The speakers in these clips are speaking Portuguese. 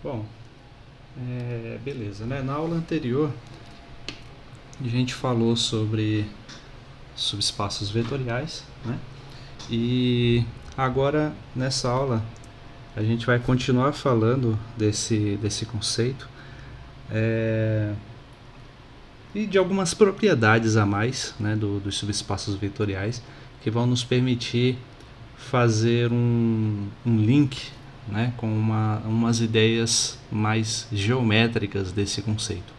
Bom, beleza, né? Na aula anterior a gente falou sobre subespaços vetoriais, né? E agora nessa aula a gente vai continuar falando desse conceito e de algumas propriedades a mais, né, dos subespaços vetoriais que vão nos permitir fazer um link, né, com umas ideias mais geométricas desse conceito,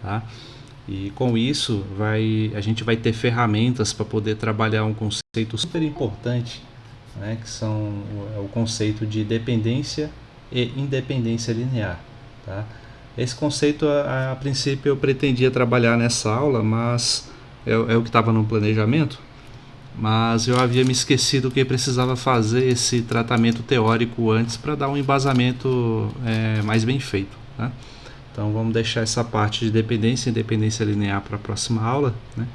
tá? E com isso a gente vai ter ferramentas para poder trabalhar um conceito super importante, né, que é o conceito de dependência e independência linear. Tá? Esse conceito, a princípio, eu pretendia trabalhar nessa aula, mas é o que estava no planejamento, mas eu havia me esquecido que precisava fazer esse tratamento teórico antes para dar um embasamento mais bem feito. Tá? Então vamos deixar essa parte de dependência e independência linear para a próxima aula, né?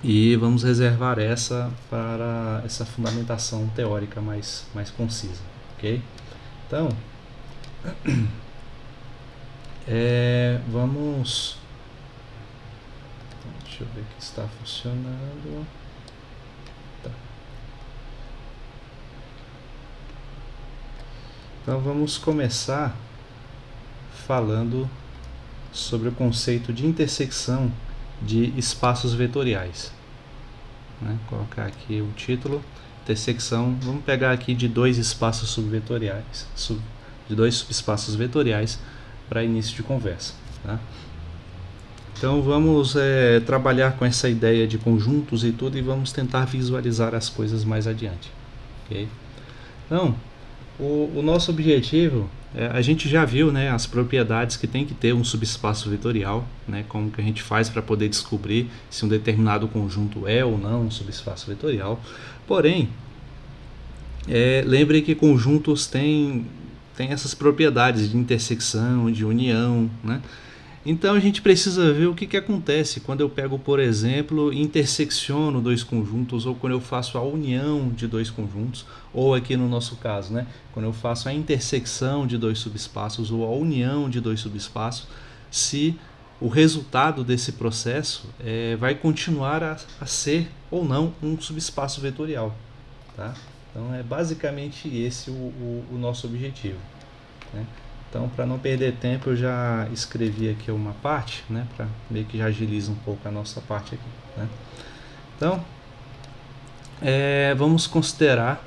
E vamos reservar essa para essa fundamentação teórica mais concisa, ok? Então, vamos... Deixa eu ver que está funcionando. Tá. Então vamos começar falando sobre o conceito de intersecção de espaços vetoriais. Né? Colocar aqui o título, intersecção, vamos pegar aqui de dois espaços subvetoriais, de dois subespaços vetoriais para início de conversa. Tá? Então vamos trabalhar com essa ideia de conjuntos e tudo e vamos tentar visualizar as coisas mais adiante. Okay? Então, o nosso objetivo, a gente já viu, né, as propriedades que tem que ter um subespaço vetorial, né, como que a gente faz para poder descobrir se um determinado conjunto é ou não um subespaço vetorial. Porém, lembre que conjuntos têm essas propriedades de intersecção, de união, né? Então a gente precisa ver o que acontece quando eu pego, por exemplo, intersecciono dois conjuntos, ou quando eu faço a união de dois conjuntos, ou aqui no nosso caso, né, quando eu faço a intersecção de dois subespaços ou a união de dois subespaços, se o resultado desse processo vai continuar a ser ou não um subespaço vetorial. Tá? Então é basicamente esse o nosso objetivo. Né? Então, para não perder tempo, eu já escrevi aqui uma parte, né, para meio que já agiliza um pouco a nossa parte aqui. Né? Então, vamos considerar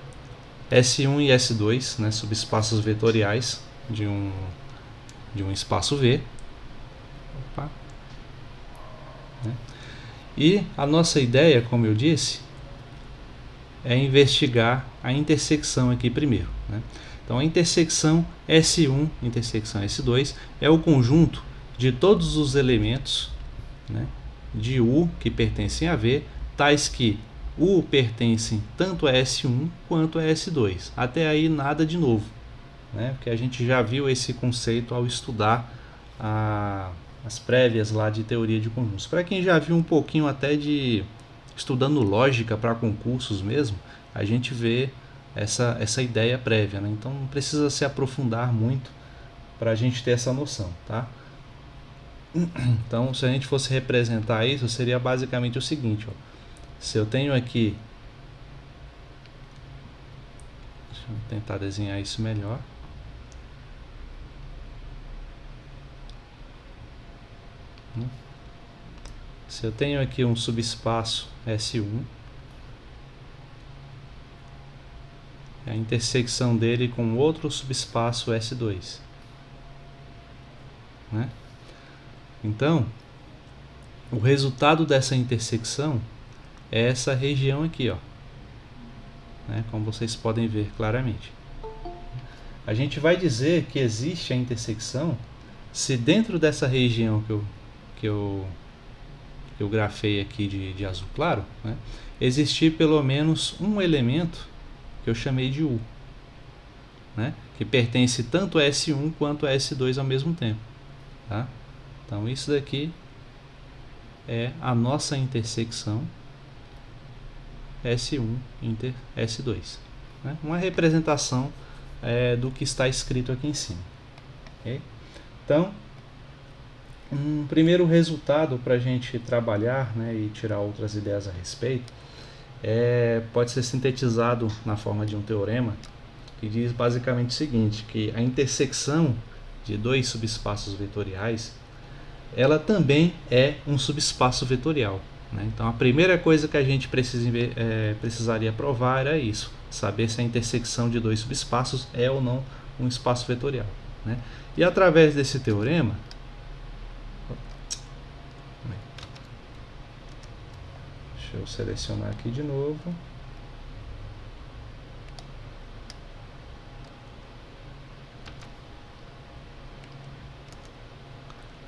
S1 e S2, né, subespaços vetoriais de um espaço V. Opa. Né? E a nossa ideia, como eu disse, é investigar a intersecção aqui primeiro. Né? Então a intersecção S1, intersecção S2, é o conjunto de todos os elementos, né, de U que pertencem a V, tais que U pertencem tanto a S1 quanto a S2. Até aí nada de novo, né, porque a gente já viu esse conceito ao estudar as prévias lá de teoria de conjuntos. Para quem já viu um pouquinho até de estudando lógica para concursos mesmo, a gente vê essa ideia prévia, né? Então não precisa se aprofundar muito para a gente ter essa noção, tá? Então, se a gente fosse representar isso, seria basicamente o seguinte, ó. Se eu tenho aqui, deixa eu tentar desenhar isso melhor. Se eu tenho aqui um subespaço S1, a intersecção dele com outro subespaço S2, né? Então, o resultado dessa intersecção é essa região aqui, ó, né? Como vocês podem ver claramente. A gente vai dizer que existe a intersecção se dentro dessa região que eu grafei aqui de azul claro, né, existir pelo menos um elemento que eu chamei de U, né, que pertence tanto a S1 quanto a S2 ao mesmo tempo. Tá? Então isso daqui é a nossa intersecção S1 S2. Né? Uma representação do que está escrito aqui em cima. ok? Então, um primeiro resultado para a gente trabalhar, né, e tirar outras ideias a respeito pode ser sintetizado na forma de um teorema que diz basicamente o seguinte, que a intersecção de dois subespaços vetoriais, ela também é um subespaço vetorial, né? Então a primeira coisa que a gente precisaria provar era isso, saber se a intersecção de dois subespaços é ou não um espaço vetorial, né? E através desse teorema, deixa eu selecionar aqui de novo.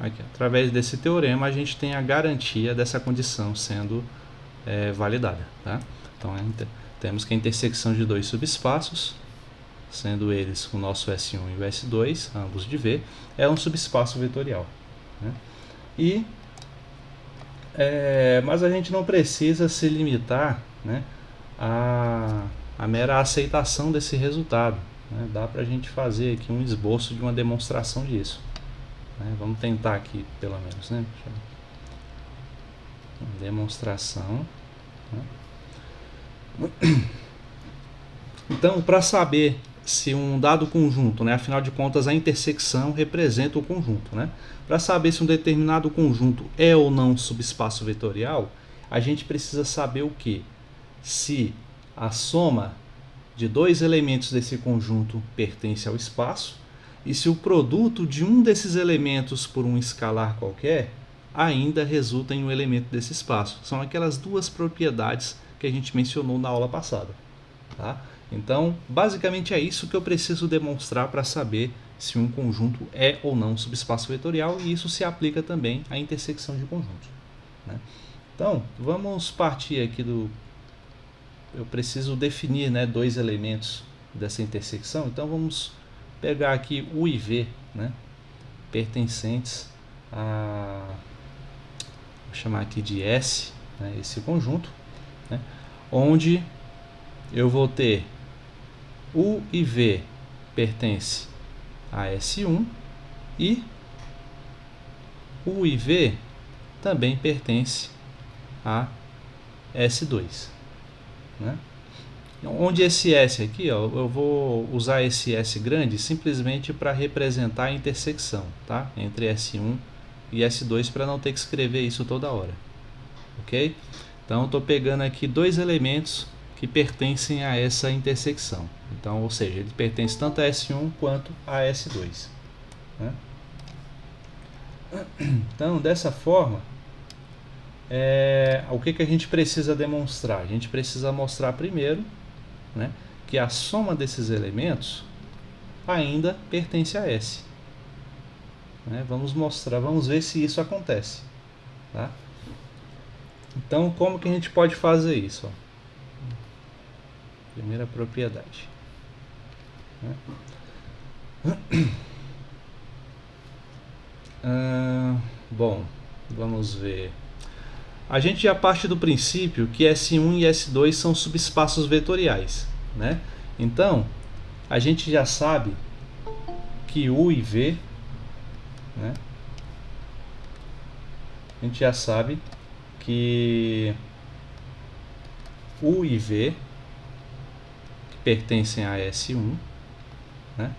Aqui, através desse teorema, a gente tem a garantia dessa condição sendo validada. Tá? Então, temos que a intersecção de dois subespaços, sendo eles o nosso S1 e o S2, ambos de V, é um subespaço vetorial. Né? Mas a gente não precisa se limitar, né, a mera aceitação desse resultado. Né? Dá para a gente fazer aqui um esboço de uma demonstração disso. Vamos tentar aqui, pelo menos, né? Demonstração. Então, para saber se um dado conjunto, né, afinal de contas, a intersecção representa o conjunto, né? Para saber se um determinado conjunto é ou não subespaço vetorial, a gente precisa saber o quê? Se a soma de dois elementos desse conjunto pertence ao espaço, e se o produto de um desses elementos por um escalar qualquer ainda resulta em um elemento desse espaço. São aquelas duas propriedades que a gente mencionou na aula passada. Tá? Então, basicamente é isso que eu preciso demonstrar para saber se um conjunto é ou não subespaço vetorial, e isso se aplica também à intersecção de conjuntos. Né? Então, vamos partir aqui do... Eu preciso definir, né, dois elementos dessa intersecção, então vamos pegar aqui U e V, né, pertencentes a, vou chamar aqui de S, né, esse conjunto, né, onde eu vou ter U e V pertence a S1 e U e V também pertence a S2. Né? Onde esse S aqui, ó, eu vou usar esse S grande simplesmente para representar a intersecção, tá? Entre S1 e S2, para não ter que escrever isso toda hora. Ok? Então, estou pegando aqui dois elementos que pertencem a essa intersecção. Então, ou seja, ele pertence tanto a S1 quanto a S2. Né? Então, dessa forma, o que a gente precisa demonstrar? A gente precisa mostrar primeiro, né, que a soma desses elementos ainda pertence a S. Né? Vamos ver se isso acontece. Tá? Então, como que a gente pode fazer isso? Ó? Primeira propriedade. Né? Bom, vamos ver. A gente já parte do princípio que S1 e S2 são subespaços vetoriais, né? Então, a gente já sabe que U e V, né? A gente já sabe que U e V que pertencem a S1, né?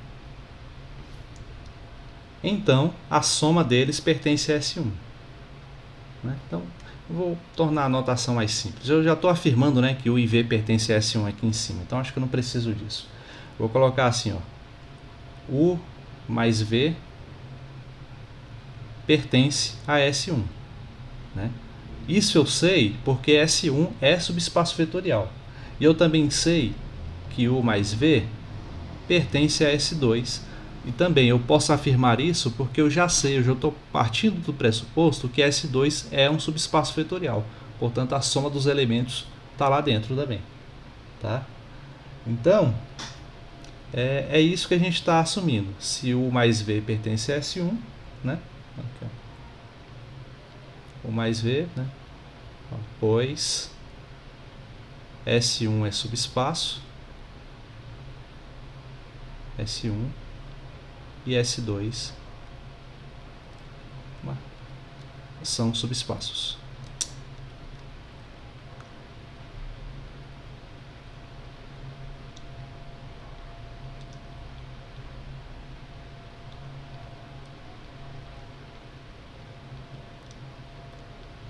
Então, a soma deles pertence a S1. Né? Então, eu vou tornar a notação mais simples. Eu já estou afirmando, né, que U e V pertence a S1 aqui em cima, então acho que eu não preciso disso. Vou colocar assim, ó, U mais V pertence a S1. Né? Isso eu sei porque S1 é subespaço vetorial. E eu também sei que U mais V pertence a S2. E também eu posso afirmar isso porque eu já sei, eu já estou partindo do pressuposto que S2 é um subespaço vetorial. Portanto, a soma dos elementos está lá dentro também. Tá? Então, é isso que a gente está assumindo. Se U mais V pertence a S1, né? Aqui, U mais V, né? Pois S1 é subespaço, S1 e S2 são subespaços.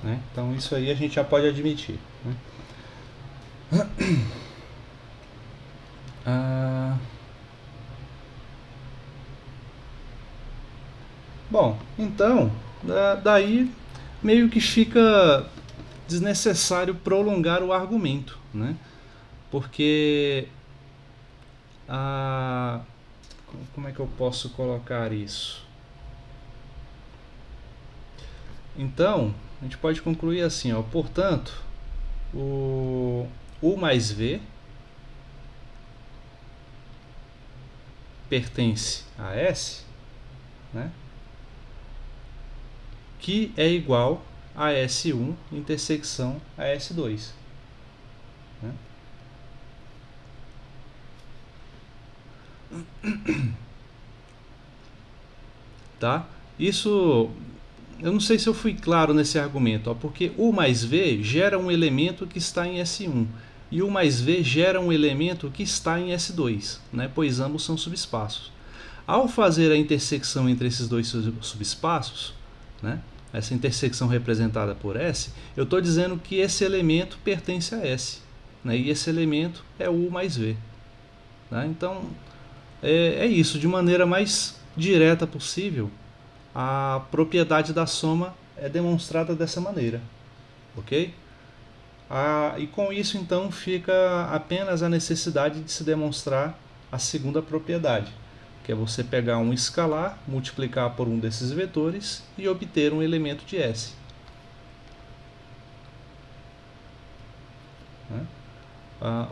Né? Então isso aí a gente já pode admitir. Né? Bom, então, daí meio que fica desnecessário prolongar o argumento, né? Porque como é que eu posso colocar isso? Então, a gente pode concluir assim, ó, portanto, o U mais V pertence a S, né? Que é igual a S1 intersecção a S2. Né? Tá? Isso, eu não sei se eu fui claro nesse argumento, ó, porque U mais V gera um elemento que está em S1 e U mais V gera um elemento que está em S2, né? Pois ambos são subespaços. Ao fazer a intersecção entre esses dois subespaços, né? Essa intersecção representada por S, eu estou dizendo que esse elemento pertence a S, né? E esse elemento é U mais V. Tá? Então, é isso, de maneira mais direta possível, a propriedade da soma é demonstrada dessa maneira, ok? E com isso, então, fica apenas a necessidade de se demonstrar a segunda propriedade, que é você pegar um escalar, multiplicar por um desses vetores e obter um elemento de S. Né?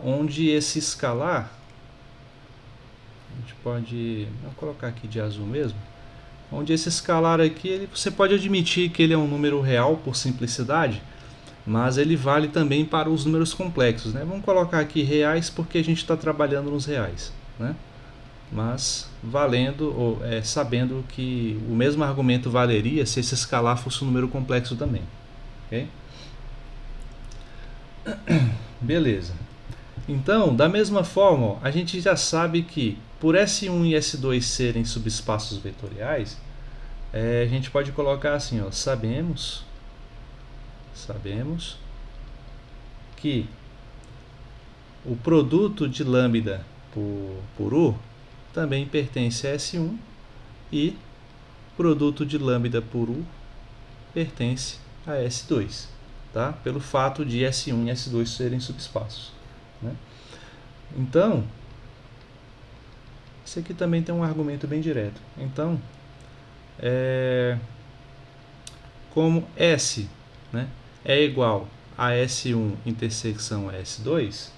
Onde esse escalar, a gente pode, vou colocar aqui de azul mesmo, onde esse escalar aqui, você pode admitir que ele é um número real por simplicidade, mas ele vale também para os números complexos. Né? Vamos colocar aqui reais porque a gente está trabalhando nos reais. Né? Mas valendo, sabendo que o mesmo argumento valeria se esse escalar fosse um número complexo também. Okay? Beleza. Então, da mesma forma, a gente já sabe que por S1 e S2 serem subespaços vetoriais, a gente pode colocar assim, ó, sabemos que o produto de lambda por U também pertence a S1 e produto de lambda por U pertence a S2, tá? Pelo fato de S1 e S2 serem subespaços. Né? Então, esse aqui também tem um argumento bem direto. Então, como S, né, é igual a S1 intersecção a S2,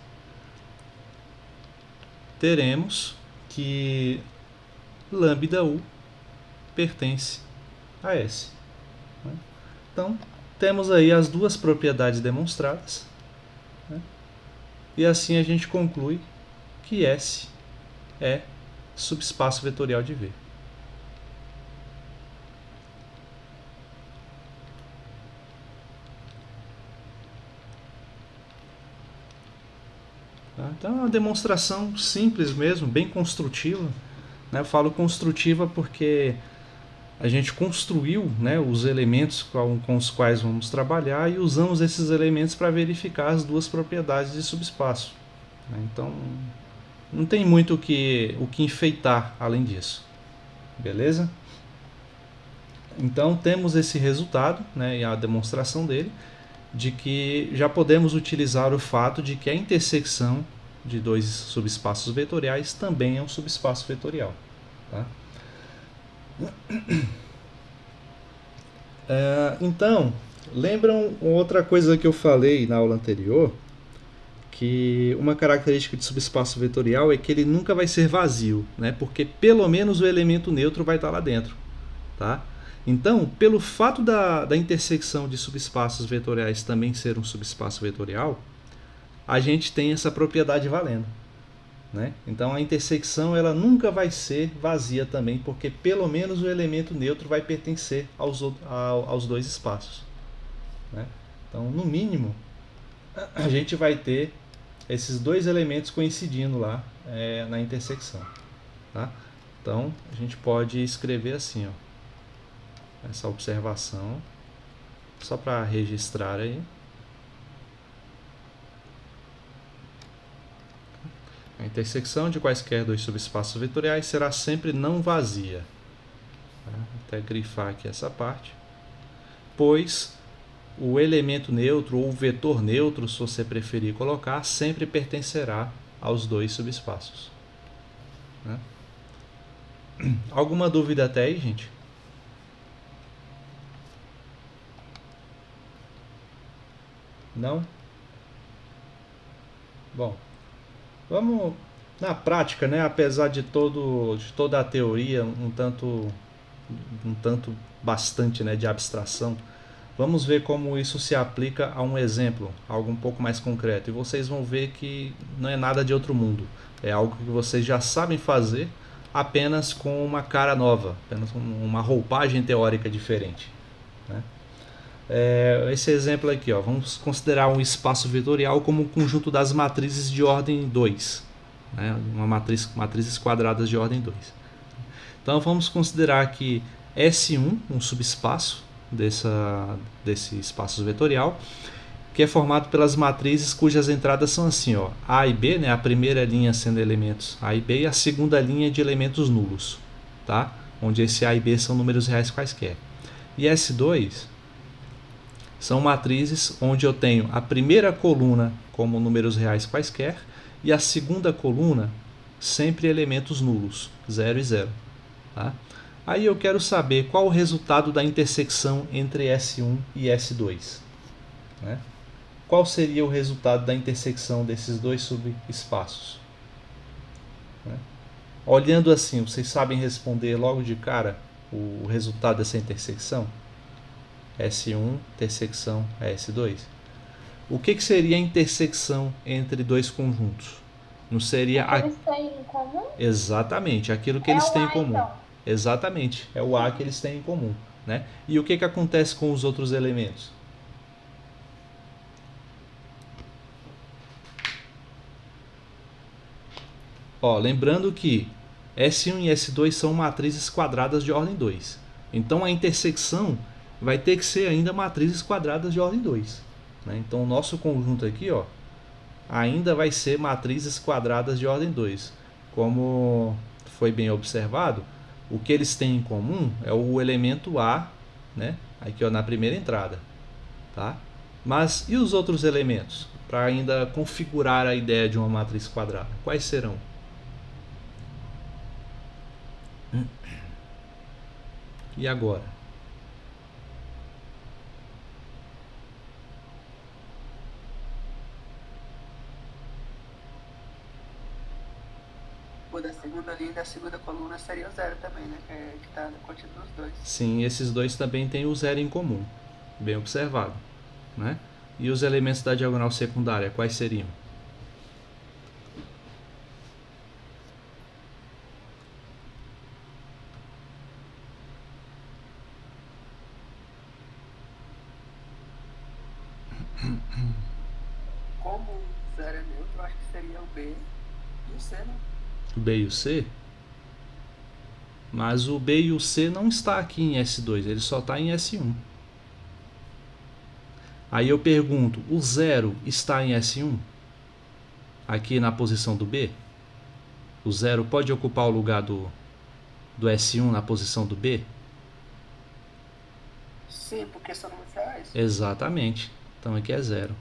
teremos que lambda U pertence a S. Né? Então, temos aí as duas propriedades demonstradas. Né? E assim a gente conclui que S é subespaço vetorial de V. Tá? Então é uma demonstração simples mesmo, bem construtiva. Né? Eu falo construtiva porque a gente construiu, né, os elementos com os quais vamos trabalhar e usamos esses elementos para verificar as duas propriedades de subespaço. Né? Então, não tem muito o que enfeitar além disso. Beleza? Então, temos esse resultado, né, e a demonstração dele, de que já podemos utilizar o fato de que a intersecção de dois subespaços vetoriais também é um subespaço vetorial. Tá? Então, lembram outra coisa que eu falei na aula anterior, que uma característica de subespaço vetorial é que ele nunca vai ser vazio, né? Porque pelo menos o elemento neutro vai estar lá dentro. Tá? Então, pelo fato da intersecção de subespaços vetoriais também ser um subespaço vetorial, a gente tem essa propriedade valendo. né? Então a intersecção ela nunca vai ser vazia também, porque pelo menos o elemento neutro vai pertencer aos dois espaços, né? Então, no mínimo, a gente vai ter esses dois elementos coincidindo lá na intersecção, tá? Então, a gente pode escrever assim, ó, essa observação, só para registrar aí. A intersecção de quaisquer dois subespaços vetoriais será sempre não vazia. Vou até grifar aqui essa parte. Pois o elemento neutro ou o vetor neutro, se você preferir colocar, sempre pertencerá aos dois subespaços. Né? Alguma dúvida até aí, gente? Não? Bom, vamos na prática, né? Apesar de toda a teoria, um tanto bastante, né, de abstração, vamos ver como isso se aplica a um exemplo, algo um pouco mais concreto. E vocês vão ver que não é nada de outro mundo. É algo que vocês já sabem fazer, apenas com uma cara nova, apenas com uma roupagem teórica diferente, né? Esse exemplo aqui, ó, vamos considerar um espaço vetorial como um conjunto das matrizes de ordem 2, né? Matrizes quadradas de ordem 2. Então vamos considerar que S1, um subespaço desse espaço vetorial, que é formado pelas matrizes cujas entradas são assim, ó, A e B, né, a primeira linha sendo elementos A e B, e a segunda linha de elementos nulos, tá? Onde esse A e B são números reais quaisquer. E S2 são matrizes onde eu tenho a primeira coluna como números reais quaisquer e a segunda coluna sempre elementos nulos, 0 e 0. Tá? Aí eu quero saber qual o resultado da intersecção entre S1 e S2. Né? Qual seria o resultado da intersecção desses dois subespaços? Né? Olhando assim, vocês sabem responder logo de cara o resultado dessa intersecção? S1 intersecção a S2. O que seria a intersecção entre dois conjuntos? Não seria o que eles têm em comum? Exatamente, aquilo que eles têm em comum. Então. Exatamente, é o A que eles têm em comum, né? E o que acontece com os outros elementos? Ó, lembrando que S1 e S2 são matrizes quadradas de ordem 2. Então a intersecção vai ter que ser ainda matrizes quadradas de ordem 2. Né? Então o nosso conjunto aqui, ó, ainda vai ser matrizes quadradas de ordem 2. Como foi bem observado, o que eles têm em comum é o elemento A, né? Aqui, ó, na primeira entrada. Tá? Mas e os outros elementos? Para ainda configurar a ideia de uma matriz quadrada. Quais serão? E agora? O da segunda linha e da segunda coluna seria o zero também, né? Que está contido nos dois. Sim, esses dois também têm o zero em comum. Bem observado. Né? E os elementos da diagonal secundária, quais seriam? Como o zero é neutro, acho que seria o B e o C, né? O B e o C? Mas o B e o C não está aqui em S2, ele só está em S1. Aí eu pergunto, o 0 está em S1? Aqui na posição do B? O 0 pode ocupar o lugar do S1 na posição do B? Sim, porque são números reais. Exatamente. Então aqui é 0.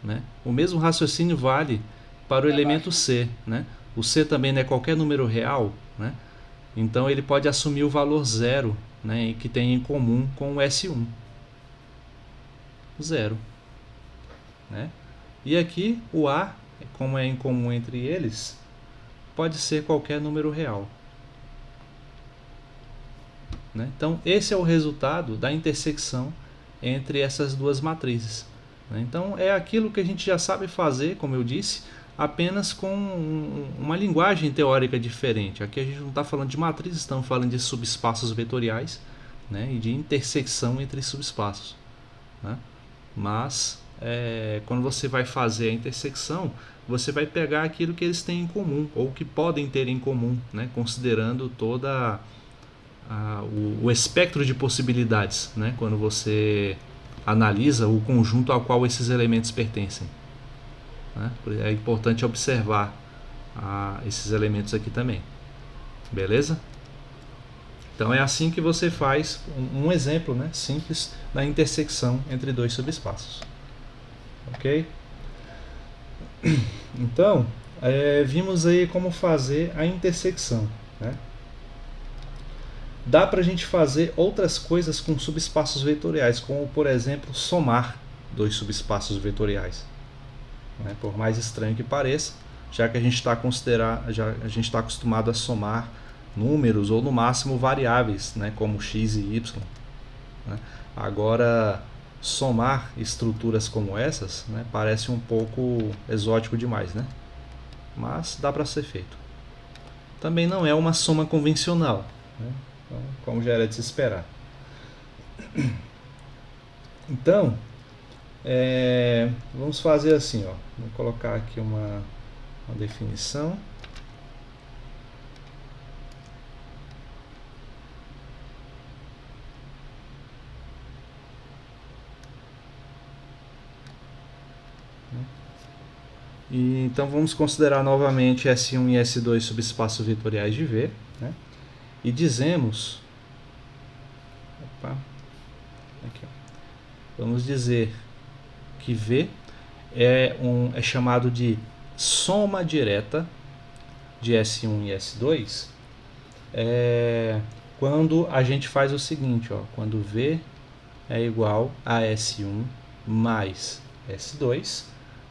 Né? O mesmo raciocínio vale para o elemento C. Né? O C também não é qualquer número real, né? Então ele pode assumir o valor 0, né, que tem em comum com o S1. 0. Né? E aqui o A, como é em comum entre eles, pode ser qualquer número real. Né? Então esse é o resultado da intersecção entre essas duas matrizes. Né? Então é aquilo que a gente já sabe fazer, como eu disse, apenas com uma linguagem teórica diferente. Aqui a gente não está falando de matrizes, estamos falando de subespaços vetoriais, né, e de intersecção entre subespaços, né? Mas quando você vai fazer a intersecção, você vai pegar aquilo que eles têm em comum, ou que podem ter em comum, né, considerando toda o espectro de possibilidades, né, quando você analisa o conjunto ao qual esses elementos pertencem, né? É importante observar esses elementos aqui também, beleza? Então é assim que você faz um exemplo, né, simples da intersecção entre dois subespaços, ok? Então vimos aí como fazer a intersecção, né? Dá para a gente fazer outras coisas com subespaços vetoriais, como por exemplo somar dois subespaços vetoriais, né? Por mais estranho que pareça, já que a gente está acostumado a somar números ou no máximo variáveis, né, como x e y, né? Agora, somar estruturas como essas, né, parece um pouco exótico demais, né? Mas dá para ser feito. Também não é uma soma convencional, né? Então, como já era de se esperar. Então, vamos fazer assim, ó. Vou colocar aqui uma definição. Então vamos considerar novamente S1 e S2 subespaços vetoriais de V, né? E dizemos, vamos dizer que V é chamado de soma direta de S1 e S2 quando a gente faz o seguinte, ó, quando V é igual a S1 mais S2,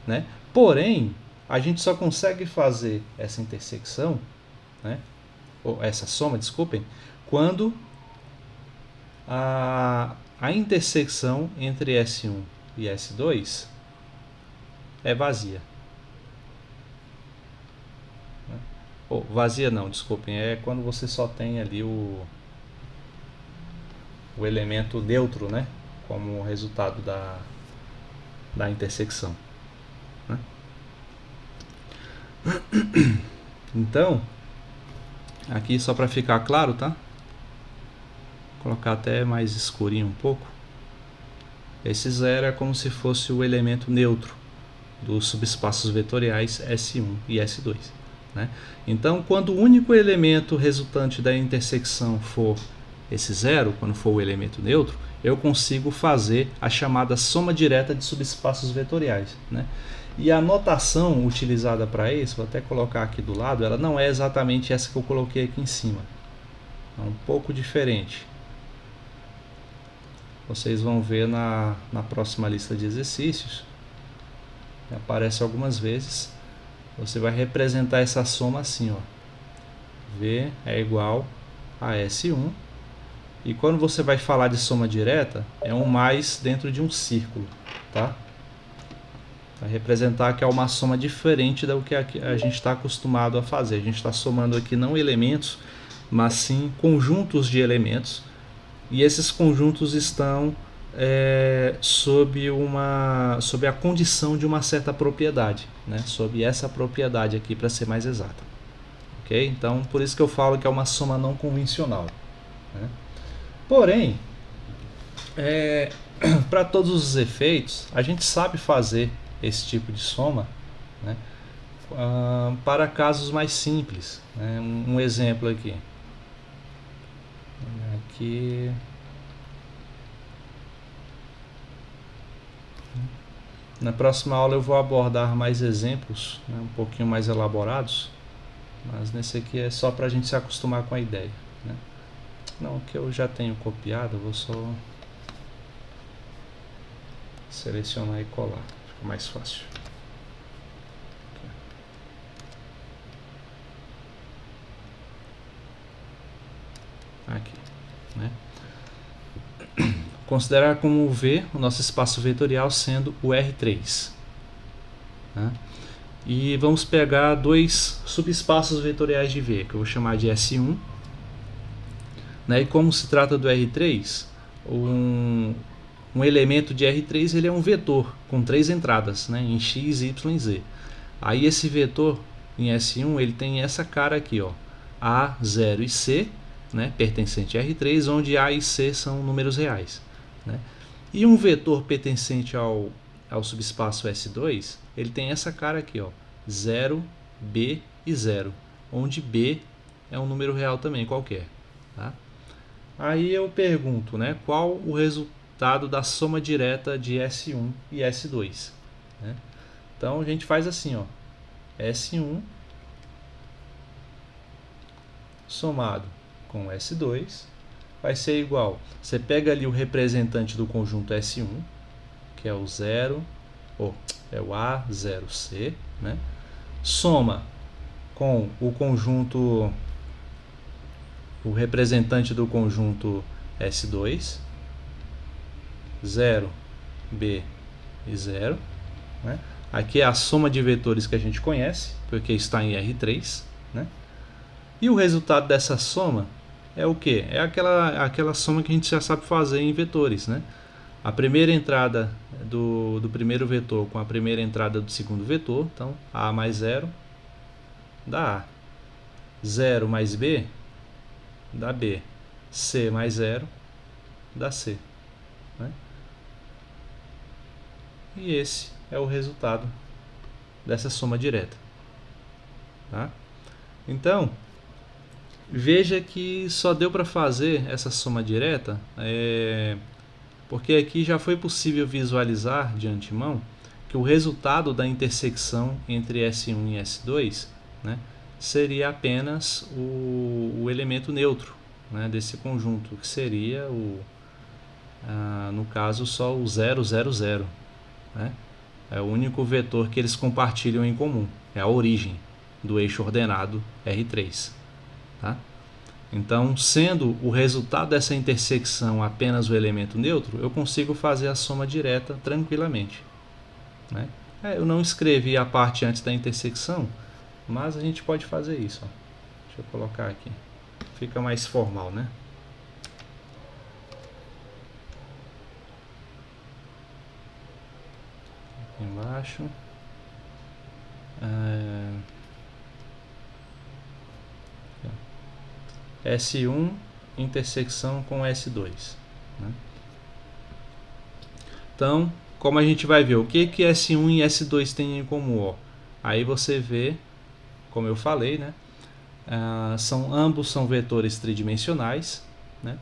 né? Porém, a gente só consegue fazer essa intersecção, né, ou essa soma, desculpem, quando a intersecção entre S1 e S2 é vazia. Ou vazia não, desculpem, é quando você só tem ali o elemento neutro, né, como resultado da intersecção, né? Então, aqui só para ficar claro, tá? Vou colocar até mais escurinho um pouco. Esse zero é como se fosse o elemento neutro dos subespaços vetoriais S1 e S2, né? Então, quando o único elemento resultante da intersecção for esse zero, quando for o elemento neutro, eu consigo fazer a chamada soma direta de subespaços vetoriais, né? E a notação utilizada para isso, vou até colocar aqui do lado, ela não é exatamente essa que eu coloquei aqui em cima. É um pouco diferente. Vocês vão ver na próxima lista de exercícios. Aparece algumas vezes. Você vai representar essa soma assim, ó. V é igual a S1. E quando você vai falar de soma direta, é um mais dentro de um círculo, tá? Vai representar que é uma soma diferente do que a gente está acostumado a fazer. A gente está somando aqui não elementos, mas sim conjuntos de elementos. E esses conjuntos estão sob a condição de uma certa propriedade, né? Sob essa propriedade aqui, para ser mais exata. Ok? Então, por isso que eu falo que é uma soma não convencional, né? Porém, para todos os efeitos, a gente sabe fazer esse tipo de soma, né, para casos mais simples, né? Um exemplo aqui. Na próxima aula eu vou abordar mais exemplos, né, um pouquinho mais elaborados, mas nesse aqui é só para a gente se acostumar com a ideia, né? Não, que eu já tenho copiado, eu vou só selecionar e colar, fica mais fácil. Aqui, né? Considerar como V o nosso espaço vetorial sendo o R3, né? E vamos pegar dois subespaços vetoriais de V, que eu vou chamar de S1. Né? E como se trata do R3, um elemento de R3 ele é um vetor com 3 entradas, né? Em X, Y e Z. Aí esse vetor em S1 ele tem essa cara aqui, ó, A, 0 e C, né? Pertencente a R3, onde A e C são números reais. Né? E um vetor pertencente ao subespaço S2, ele tem essa cara aqui, ó, 0, B e 0, onde B é um número real também, qualquer. Tá? Aí eu pergunto, né, qual o resultado da soma direta de S1 e S2? Né? Então a gente faz assim, ó, S1 somado com S2 vai ser igual, você pega ali o representante do conjunto S1, que é o 0, é o A0C, né? Soma com o conjunto, o representante do conjunto S2, 0, B e 0. Né? Aqui é a soma de vetores que a gente conhece, porque está em R3. Né? E o resultado dessa soma é o que? É aquela soma que a gente já sabe fazer em vetores. Né? A primeira entrada do primeiro vetor com a primeira entrada do segundo vetor. Então, A mais 0 dá A. 0 mais B dá B. C mais 0 dá C. Né? E esse é o resultado dessa soma direta. Tá? Então, veja que só deu para fazer essa soma direta porque aqui já foi possível visualizar de antemão que o resultado da intersecção entre S1 e S2, né, seria apenas o elemento neutro, né, desse conjunto, que seria, no caso, só o 0, 0, 0. Né? É o único vetor que eles compartilham em comum, é a origem do eixo ordenado R3. Tá? Então, sendo o resultado dessa intersecção apenas o elemento neutro, eu consigo fazer a soma direta tranquilamente. Né? Eu não escrevi a parte antes da intersecção, mas a gente pode fazer isso. Ó. Deixa eu colocar aqui. Fica mais formal, né? Aqui embaixo. S1 intersecção com S2. Né? Então, como a gente vai ver, o que S1 e S2 têm em comum? Ó? Aí você vê, como eu falei, né? Ambos são vetores tridimensionais, né?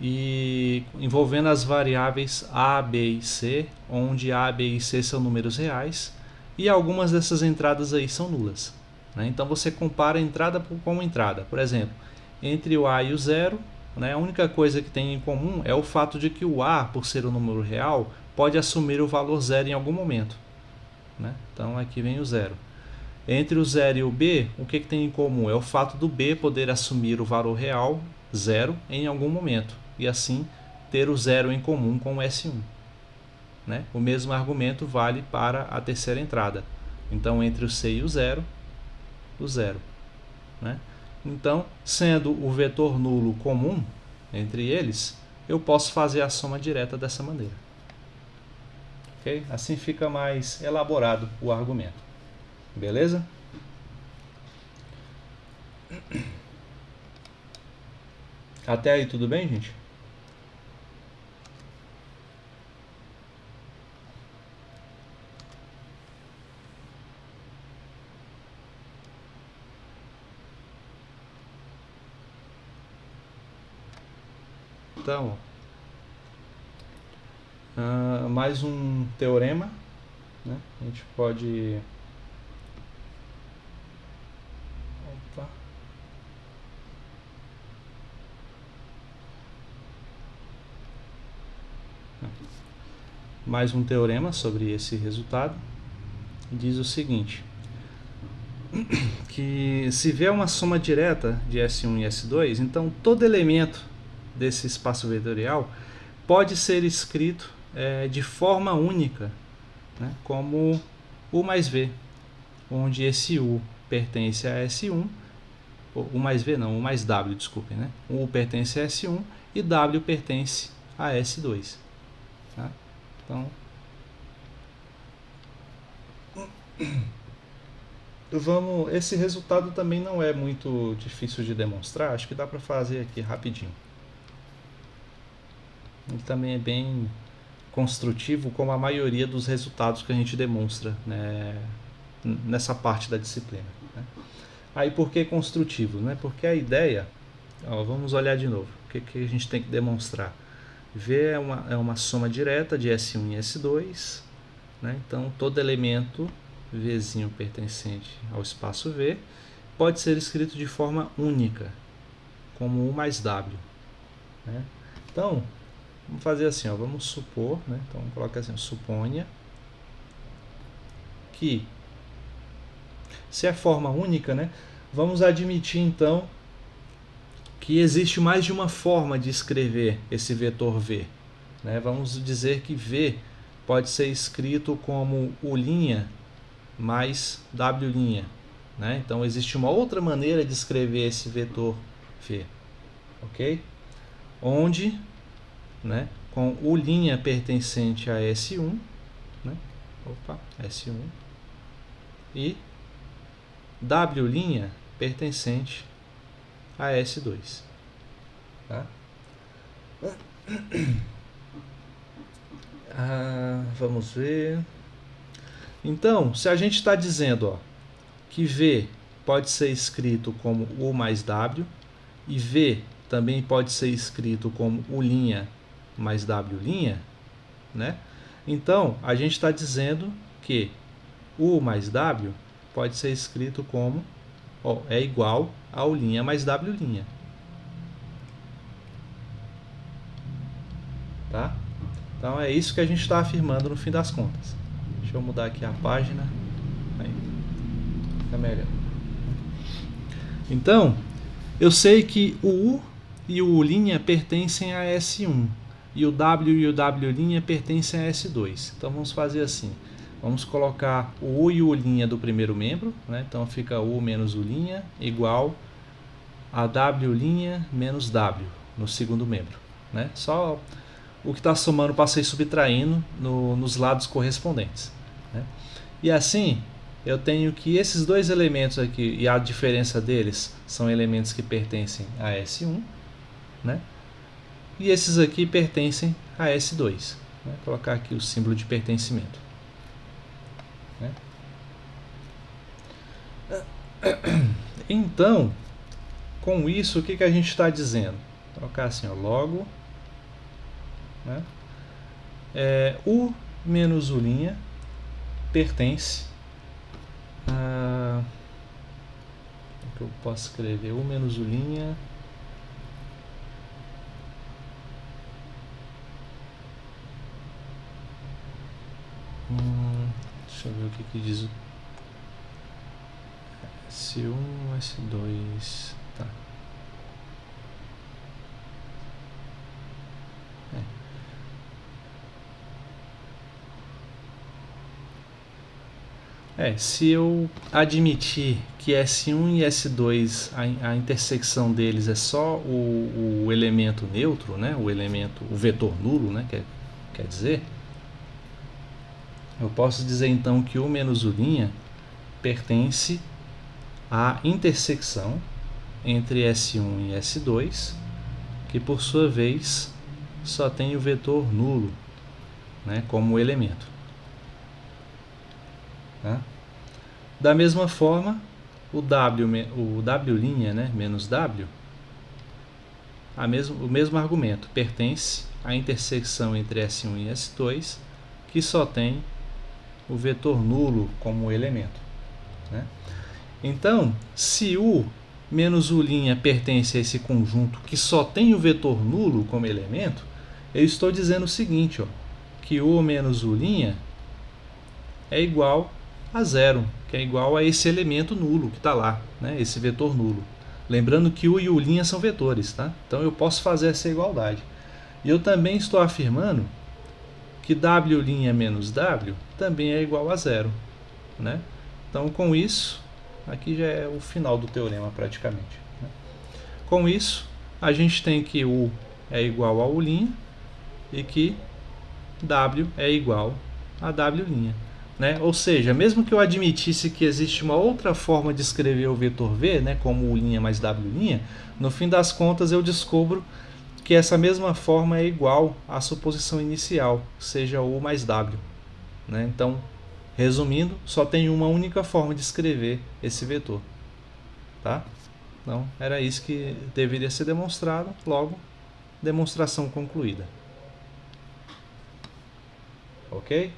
E envolvendo as variáveis A, B e C, onde A, B e C são números reais, e algumas dessas entradas aí são nulas. Né? Então você compara entrada com entrada. Por exemplo, entre o A e o 0, né, a única coisa que tem em comum é o fato de que o A, por ser um número real, pode assumir o valor 0 em algum momento. Né? Então aqui vem o 0. Entre o 0 e o B, o que tem em comum? É o fato do B poder assumir o valor real 0 em algum momento, e assim ter o 0 em comum com o S1. Né? O mesmo argumento vale para a terceira entrada. Então, entre o C e o 0. Né? Então, sendo o vetor nulo comum entre eles, eu posso fazer a soma direta dessa maneira. Okay? Assim fica mais elaborado o argumento. Beleza? Até aí tudo bem, gente? Então, mais um teorema, né? A gente pode... Opa. Mais um teorema sobre esse resultado. Diz o seguinte, que se vier uma soma direta de S1 e S2, então todo elemento desse espaço vetorial pode ser escrito de forma única, né, como U mais V, onde esse U pertence a S1, o mais V não, o mais W, desculpem, né? O U pertence a S1 e W pertence a S2. Tá? Então, esse resultado também não é muito difícil de demonstrar, acho que dá para fazer aqui rapidinho. Ele também é bem construtivo, como a maioria dos resultados que a gente demonstra, né, nessa parte da disciplina. Né? Aí por que construtivo? Né? Porque a ideia, vamos olhar de novo, o que a gente tem que demonstrar? V é uma soma direta de S1 e S2, né? Então todo elemento Vzinho pertencente ao espaço V pode ser escrito de forma única, como U mais W. Né? Então, vamos fazer assim, vamos supor, né? Então coloca assim, suponha que, se é forma única, né? Vamos admitir então que existe mais de uma forma de escrever esse vetor V. Né? Vamos dizer que V pode ser escrito como U' mais W'. Né? Então existe uma outra maneira de escrever esse vetor V. Ok? Onde, né, com U' pertencente a S1, né? S1, e W' pertencente a S2. Tá? Vamos ver. Então, se a gente está dizendo que V pode ser escrito como U mais W, e V também pode ser escrito como U' mais W', né? Então, a gente está dizendo que U mais W pode ser escrito como é igual a U' mais W'. Tá? Então é isso que a gente está afirmando no fim das contas. Deixa eu mudar aqui a página. Aí, fica melhor. Então, eu sei que o U e o U' pertencem a S1 e o W e o W' pertencem a S2. Então vamos fazer assim. Vamos colocar o U e o U' do primeiro membro, né? Então fica U menos U' igual a W' menos W no segundo membro. Né? Só o que está somando passei subtraindo nos lados correspondentes. Né? E assim, eu tenho que esses dois elementos aqui, e a diferença deles, são elementos que pertencem a S1, né? E esses aqui pertencem a S2. Né? Vou colocar aqui o símbolo de pertencimento. Né? Então, com isso, o que a gente está dizendo? Vou colocar assim, logo, né? U menos U' pertence a... O que eu posso escrever? U menos U'. Deixa eu ver o que diz o S1, S2. Tá. Se eu admitir que S1 e S2, a intersecção deles é só o elemento neutro, né? O vetor nulo, né? Quer dizer, eu posso dizer então que U menos U' pertence à intersecção entre S1 e S2, que por sua vez só tem o vetor nulo, né, como elemento. Tá? Da mesma forma, o W', né, menos W, o mesmo argumento, pertence à intersecção entre S1 e S2, que só tem o vetor nulo como elemento. Né? Então, se U menos U' pertence a esse conjunto que só tem o vetor nulo como elemento, eu estou dizendo o seguinte, que U menos U' é igual a zero, que é igual a esse elemento nulo que está lá, né? Esse vetor nulo. Lembrando que U e U' são vetores, tá? Então eu posso fazer essa igualdade. E eu também estou afirmando que W' menos W também é igual a zero, né? Então, com isso, aqui já é o final do teorema praticamente, né? Com isso, a gente tem que U é igual a U' e que W é igual a W', né? Ou seja, mesmo que eu admitisse que existe uma outra forma de escrever o vetor V, né, como U' mais W', no fim das contas eu descubro que essa mesma forma é igual à suposição inicial, seja U mais W, né? Então, resumindo, só tem uma única forma de escrever esse vetor, tá? Então, era isso que deveria ser demonstrado, logo, demonstração concluída. Ok?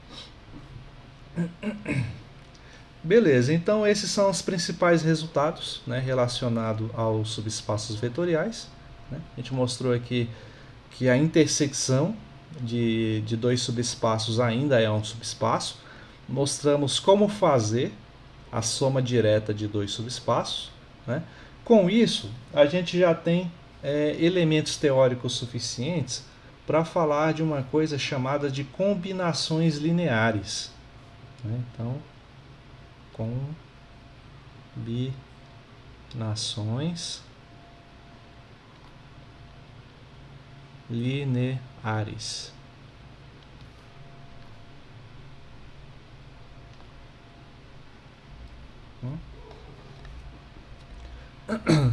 Beleza, então esses são os principais resultados, né, relacionados aos subespaços vetoriais, né? A gente mostrou aqui que a intersecção de dois subespaços ainda é um subespaço. Mostramos como fazer a soma direta de dois subespaços, né? Com isso, a gente já tem elementos teóricos suficientes para falar de uma coisa chamada de combinações lineares, né? Então, combinações lineares.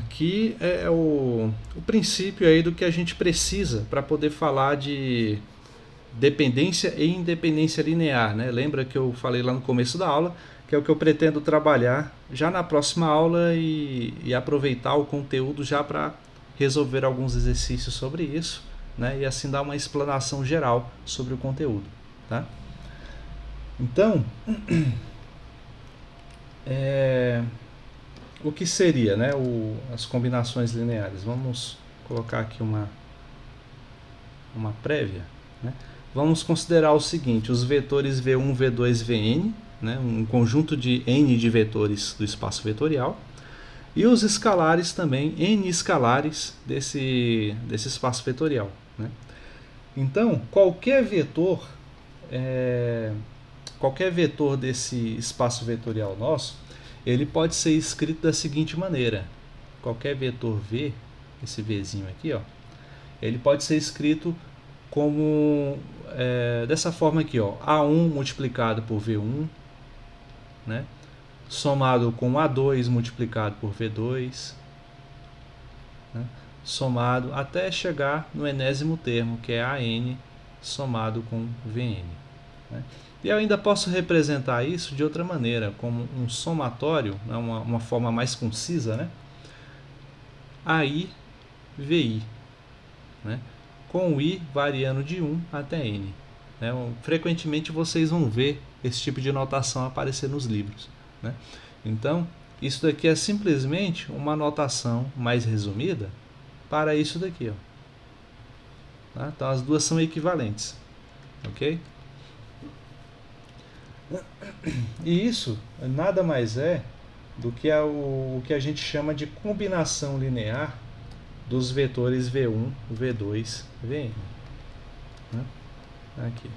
Que é o princípio aí do que a gente precisa para poder falar de dependência e independência linear, né? Lembra que eu falei lá no começo da aula, que é o que eu pretendo trabalhar já na próxima aula e aproveitar o conteúdo já para resolver alguns exercícios sobre isso, né? E assim dar uma explanação geral sobre o conteúdo, tá? Então, o que seria, né, as combinações lineares? Vamos colocar aqui uma prévia, né? Vamos considerar o seguinte: os vetores V1, V2, Vn, né, um conjunto de n de vetores do espaço vetorial, e os escalares também, n escalares desse espaço vetorial, né? Então, qualquer vetor desse espaço vetorial nosso, ele pode ser escrito da seguinte maneira: qualquer vetor V, esse Vzinho aqui, ó, ele pode ser escrito como dessa forma aqui, ó, A1 multiplicado por V1, né, somado com A2 multiplicado por V2, né, somado até chegar no enésimo termo, que é AN somado com Vn, né? E eu ainda posso representar isso de outra maneira, como um somatório, né, uma forma mais concisa, né? AI VI, né? Com o I variando de 1 até N, né? Frequentemente vocês vão ver esse tipo de notação aparecer nos livros, né? Então, isso daqui é simplesmente uma notação mais resumida para isso daqui, ó. Tá? Então, as duas são equivalentes, ok? E isso nada mais é do que o que a gente chama de combinação linear dos vetores V1, V2, Vn, né? Aqui.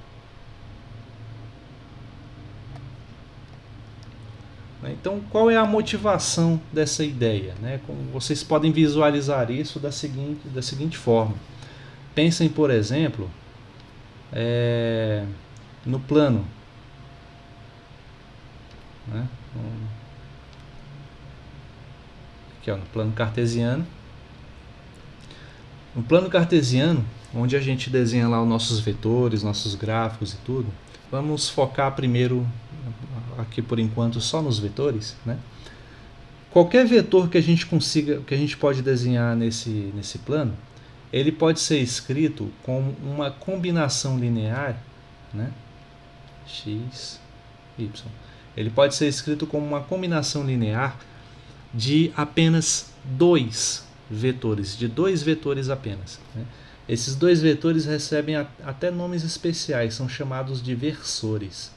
Então, qual é a motivação dessa ideia, né? Como vocês podem visualizar isso da seguinte forma. Pensem, por exemplo, no plano, né? Aqui, ó, no plano cartesiano. No plano cartesiano, onde a gente desenha lá os nossos vetores, nossos gráficos e tudo, vamos focar primeiro, aqui por enquanto, só nos vetores, né? Qualquer vetor que a gente consiga, que a gente pode desenhar nesse plano, ele pode ser escrito como uma combinação linear, né? X, Y. Ele pode ser escrito como uma combinação linear de apenas dois vetores, de dois vetores apenas, né? Esses dois vetores recebem até nomes especiais, são chamados de versores,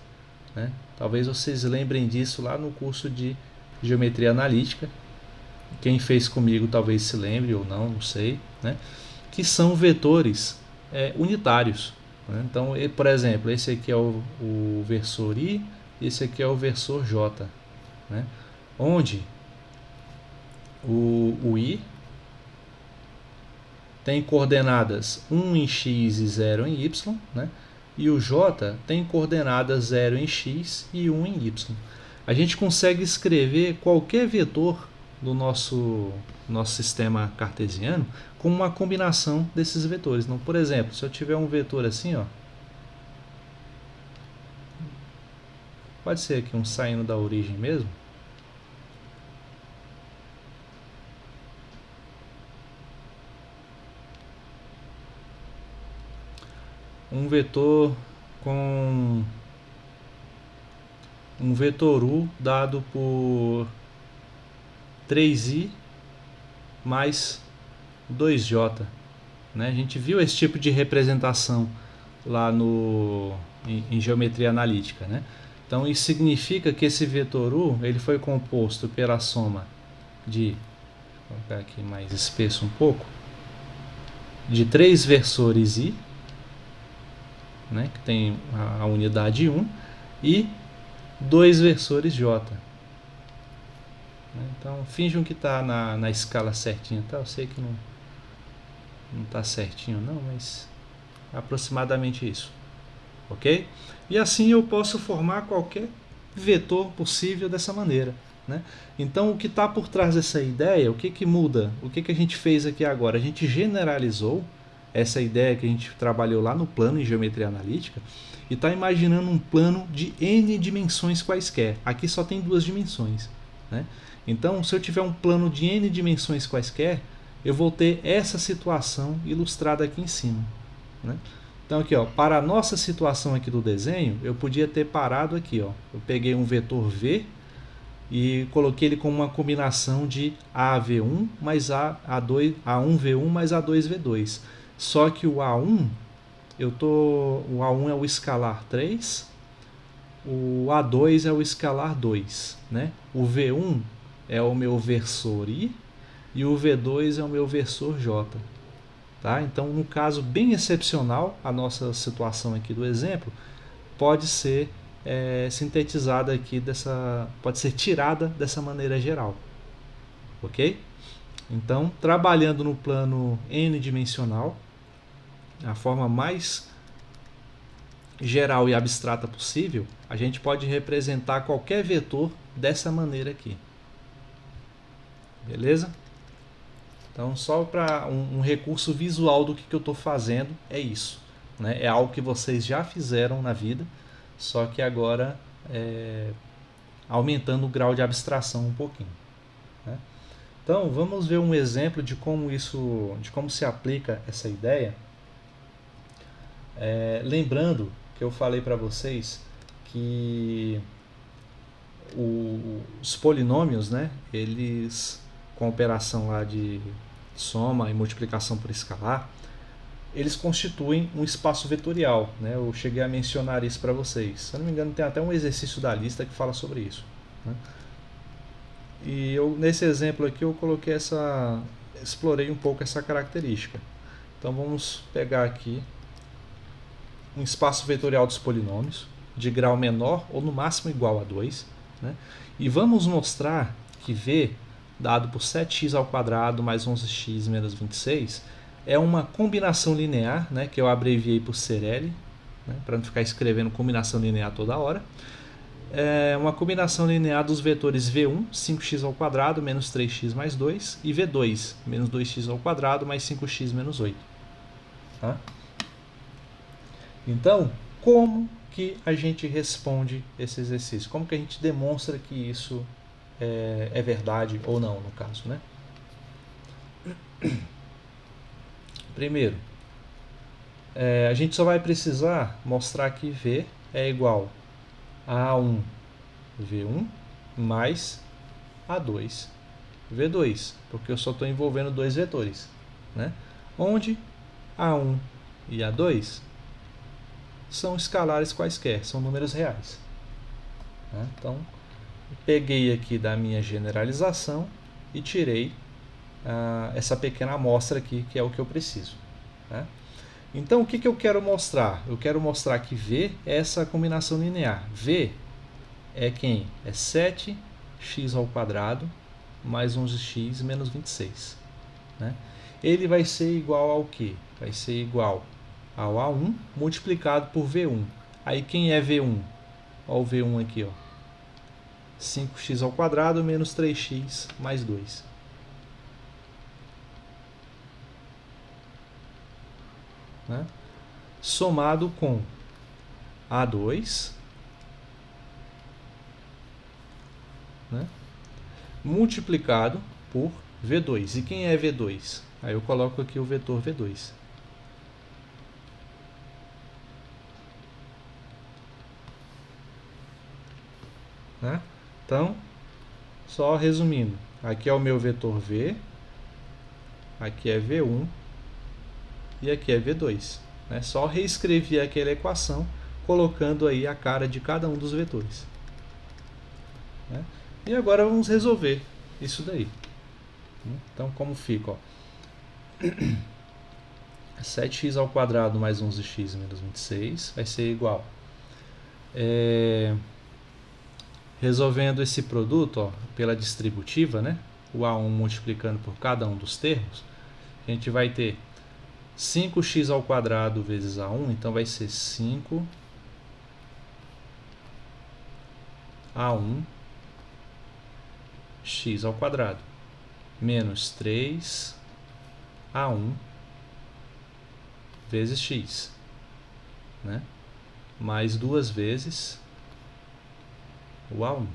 né? Talvez vocês lembrem disso lá no curso de geometria analítica. Quem fez comigo talvez se lembre ou não, não sei, né? Que são vetores unitários, né? Então, por exemplo, esse aqui é o versor I, esse aqui é o versor J, né? Onde o I tem coordenadas 1 em x e 0 em y, né? E o J tem coordenadas 0 em x e 1 em y. A gente consegue escrever qualquer vetor do nosso sistema cartesiano com uma combinação desses vetores. Então, por exemplo, se eu tiver um vetor assim, ó, pode ser aqui um saindo da origem mesmo. Um vetor com um vetor U dado por 3i mais 2j. Né? A gente viu esse tipo de representação lá em geometria analítica. Né? Então isso significa que esse vetor U ele foi composto pela soma de, vou colocar aqui mais espesso um pouco, de 3 versores i, né, que tem a unidade 1, e 2 versores j. Então finjam que está na escala certinha, tá? Eu sei que não está certinho não, mas aproximadamente isso, ok? E assim eu posso formar qualquer vetor possível dessa maneira, né? Então o que está por trás dessa ideia, o que muda? O que a gente fez aqui agora? A gente generalizou essa ideia que a gente trabalhou lá no plano em geometria analítica e está imaginando um plano de n dimensões quaisquer. Aqui só tem 2 dimensões, né? Então, se eu tiver um plano de n dimensões quaisquer, eu vou ter essa situação ilustrada aqui em cima, né? Então, aqui, ó, para a nossa situação aqui do desenho, eu podia ter parado aqui. Ó. Eu peguei um vetor V e coloquei ele como uma combinação de AV1 mais A1V1 mais A2V2. Só que o A1, o A1 é o escalar 3, o A2 é o escalar 2, né? O V1 é o meu versor I e o V2 é o meu versor J. Tá? Então, no caso bem excepcional, a nossa situação aqui do exemplo pode ser sintetizada aqui pode ser tirada dessa maneira geral, ok? Então, trabalhando no plano n-dimensional, a forma mais geral e abstrata possível, a gente pode representar qualquer vetor dessa maneira aqui. Beleza? Então, só para um recurso visual do que eu estou fazendo, é isso. Né? É algo que vocês já fizeram na vida, só que agora aumentando o grau de abstração um pouquinho. Né? Então, vamos ver um exemplo de como se aplica essa ideia. Lembrando que eu falei para vocês que os polinômios, né, eles com a operação lá de soma e multiplicação por escalar, eles constituem um espaço vetorial, né? Eu cheguei a mencionar isso para vocês. Se eu não me engano, tem até um exercício da lista que fala sobre isso, né? E nesse exemplo aqui eu explorei um pouco essa característica. Então vamos pegar aqui um espaço vetorial dos polinômios de grau menor ou no máximo igual a 2, né? E vamos mostrar que V dado por 7x ao quadrado mais 11x menos 26 é uma combinação linear, né, que eu abreviei por CL, né, para não ficar escrevendo combinação linear toda hora. É uma combinação linear dos vetores V1, 5x ao quadrado menos 3x mais 2, e V2, menos 2x ao quadrado mais 5x menos 8. Tá? Então, como que a gente responde esse exercício? Como que a gente demonstra que isso é verdade ou não, no caso, né? Primeiro, a gente só vai precisar mostrar que V é igual a A1 V1 mais A2 V2, porque eu só estou envolvendo 2 vetores, né? Onde A1 e A2 são escalares quaisquer, são números reais, né? Então, peguei aqui da minha generalização e tirei essa pequena amostra aqui, que é o que eu preciso, né? Então, o que eu quero mostrar? Eu quero mostrar que V é essa combinação linear. V é quem? É 7 x ao quadrado mais 11x menos 26. Né? Ele vai ser igual ao quê? Vai ser igual ao A1 multiplicado por V1. Aí quem é V1? Olha o V1 aqui, ó. 5x ao quadrado menos 3x mais 2. Né? Somado com A2, né? Multiplicado por V2. E quem é V2? Aí eu coloco aqui o vetor V2. Né? Então, só resumindo, aqui é o meu vetor V, aqui é V1 e aqui é V2. Né? Só reescrever aquela equação colocando aí a cara de cada um dos vetores. Né? E agora vamos resolver isso daí. Então, como fica? Ó, 7x ao quadrado mais 11x menos 26 vai ser igual. Resolvendo esse produto, ó, pela distributiva, né? O A1 multiplicando por cada um dos termos, a gente vai ter 5x ao quadrado vezes A1, então vai ser 5 A1 x ao quadrado menos 3 A1 vezes x, né? Mais duas vezes o A1.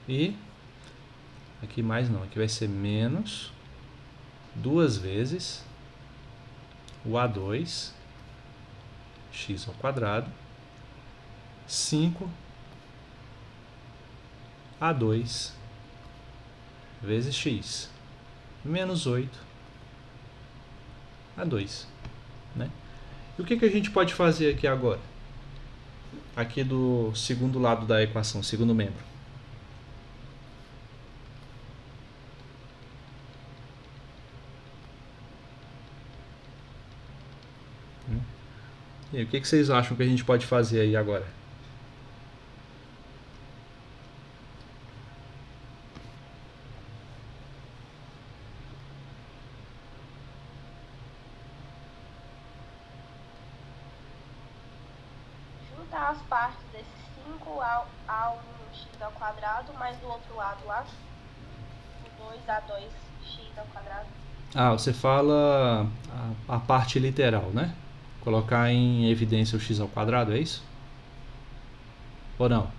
E aqui mais não, aqui vai ser menos duas vezes o A2 x ao quadrado 5 A2 vezes x menos 8 A2. Né? E o que a gente pode fazer aqui agora? Aqui do segundo lado da equação, segundo membro. E aí, o que vocês acham que a gente pode fazer aí agora? Juntar as partes desse 5 A1x ao quadrado mais do outro lado lá, o 2A2x ao quadrado. Ah, você fala a parte literal, né? Colocar em evidência o x ao quadrado, é isso? Ou não?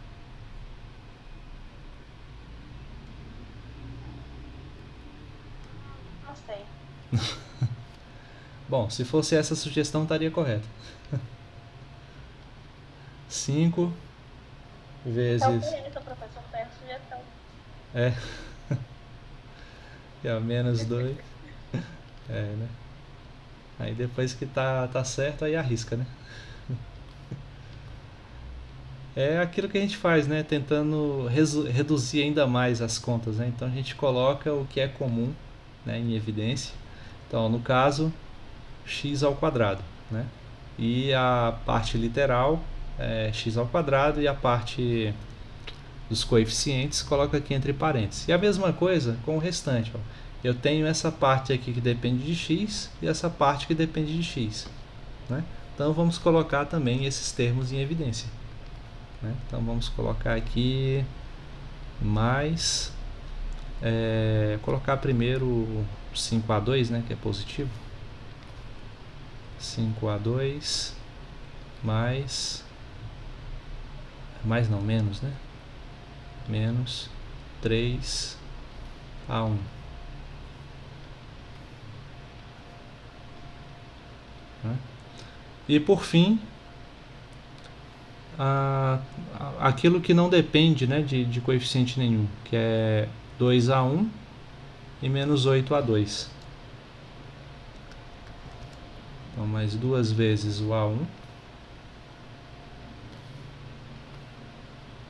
Não sei. Bom, se fosse essa sugestão, estaria correto. 5 vezes... Então, por isso, professor, foi a sugestão. É. E ó, menos 2. É, né? Aí depois que tá certo, aí arrisca, né? É aquilo que a gente faz, né? Tentando reduzir ainda mais as contas, né? Então a gente coloca o que é comum, né, em evidência. Então, no caso, x ao quadrado, né? E a parte literal é x ao quadrado e a parte dos coeficientes coloca aqui entre parênteses. E a mesma coisa com o restante, ó. Eu tenho essa parte aqui que depende de x e essa parte que depende de x. Né? Então vamos colocar também esses termos em evidência. Né? Então vamos colocar aqui mais... colocar primeiro 5A2, né, que é positivo. 5A2 mais... Mais não, menos, né? Menos 3A1. E por fim, aquilo que não depende, né, de coeficiente nenhum, que é 2A1 e menos 8A2. Então, mais duas vezes o A1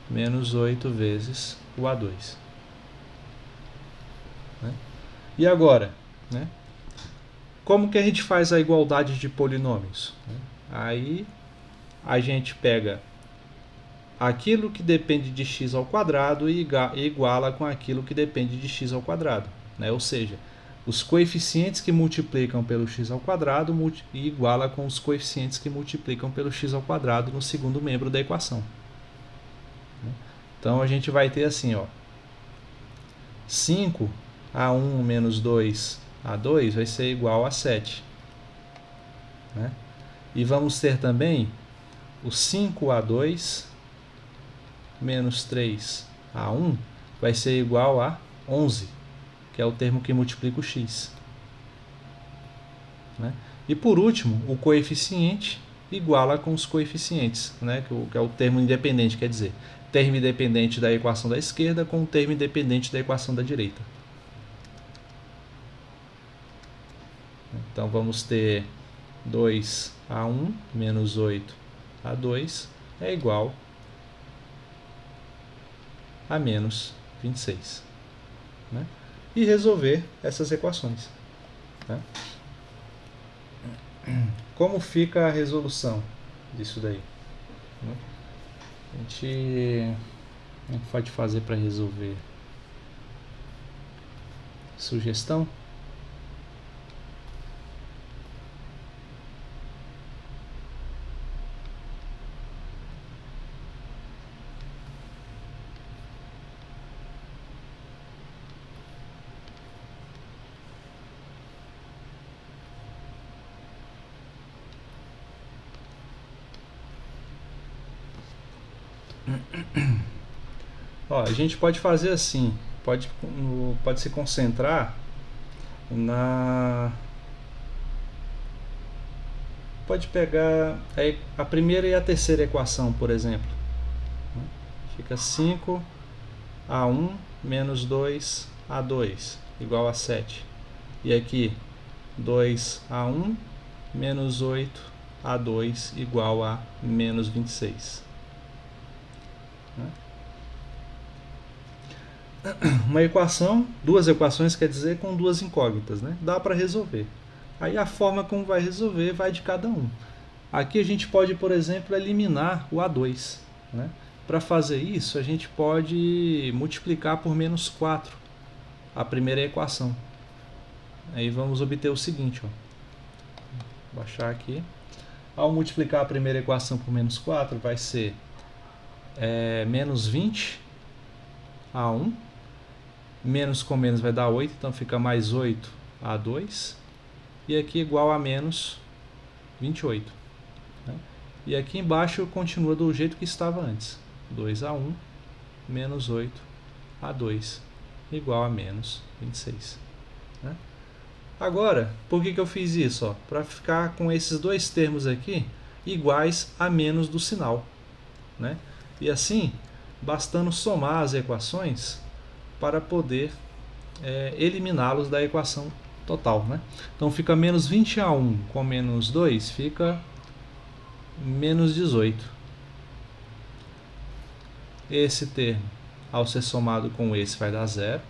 menos 8 vezes o A2. Né? E agora, né? Como que a gente faz a igualdade de polinômios? Aí a gente pega aquilo que depende de x ao quadrado e iguala com aquilo que depende de x ao quadrado, né? Ou seja, os coeficientes que multiplicam pelo x ao quadrado e iguala com os coeficientes que multiplicam pelo x ao quadrado no segundo membro da equação. Então a gente vai ter assim, ó, 5a1 menos 2a2 vai ser igual a 7. Né? E vamos ter também o 5a2 menos 3a1 vai ser igual a 11, que é o termo que multiplica o x. Né? E por último, o coeficiente iguala com os coeficientes, né? que é o termo independente, quer dizer, termo independente da equação da esquerda com o termo independente da equação da direita. Então vamos ter 2a1 menos 8a2 é igual a menos 26. Né? E resolver essas equações. Tá? Como fica a resolução disso daí? Né? A gente pode fazer para resolver. Sugestão? Ó, a gente pode fazer assim, pode se concentrar pode pegar a primeira e a terceira equação, por exemplo. Fica 5a1 menos 2a2 igual a 7. E aqui 2a1 menos 8a2 igual a menos 26. Uma equação, duas equações quer dizer com duas incógnitas, né? Dá para resolver. Aí a forma como vai resolver vai de cada um. Aqui a gente pode, por exemplo, eliminar o A2. Né? Para fazer isso, a gente pode multiplicar por menos 4 a primeira equação. Aí vamos obter o seguinte. Ó. Vou baixar aqui. Ao multiplicar a primeira equação por menos 4, vai ser menos 20a1. Menos com menos vai dar 8, então fica mais 8a2. E aqui igual a menos 28. Né? E aqui embaixo continua do jeito que estava antes. 2a1 menos 8a2 igual a menos 26. Né? Agora, por que eu fiz isso? Para ficar com esses dois termos aqui iguais a menos do sinal. Né? E assim, bastando somar as equações para poder eliminá-los da equação total. Né? Então fica menos 20a1 com menos 2, fica menos 18. Esse termo, ao ser somado com esse, vai dar 0.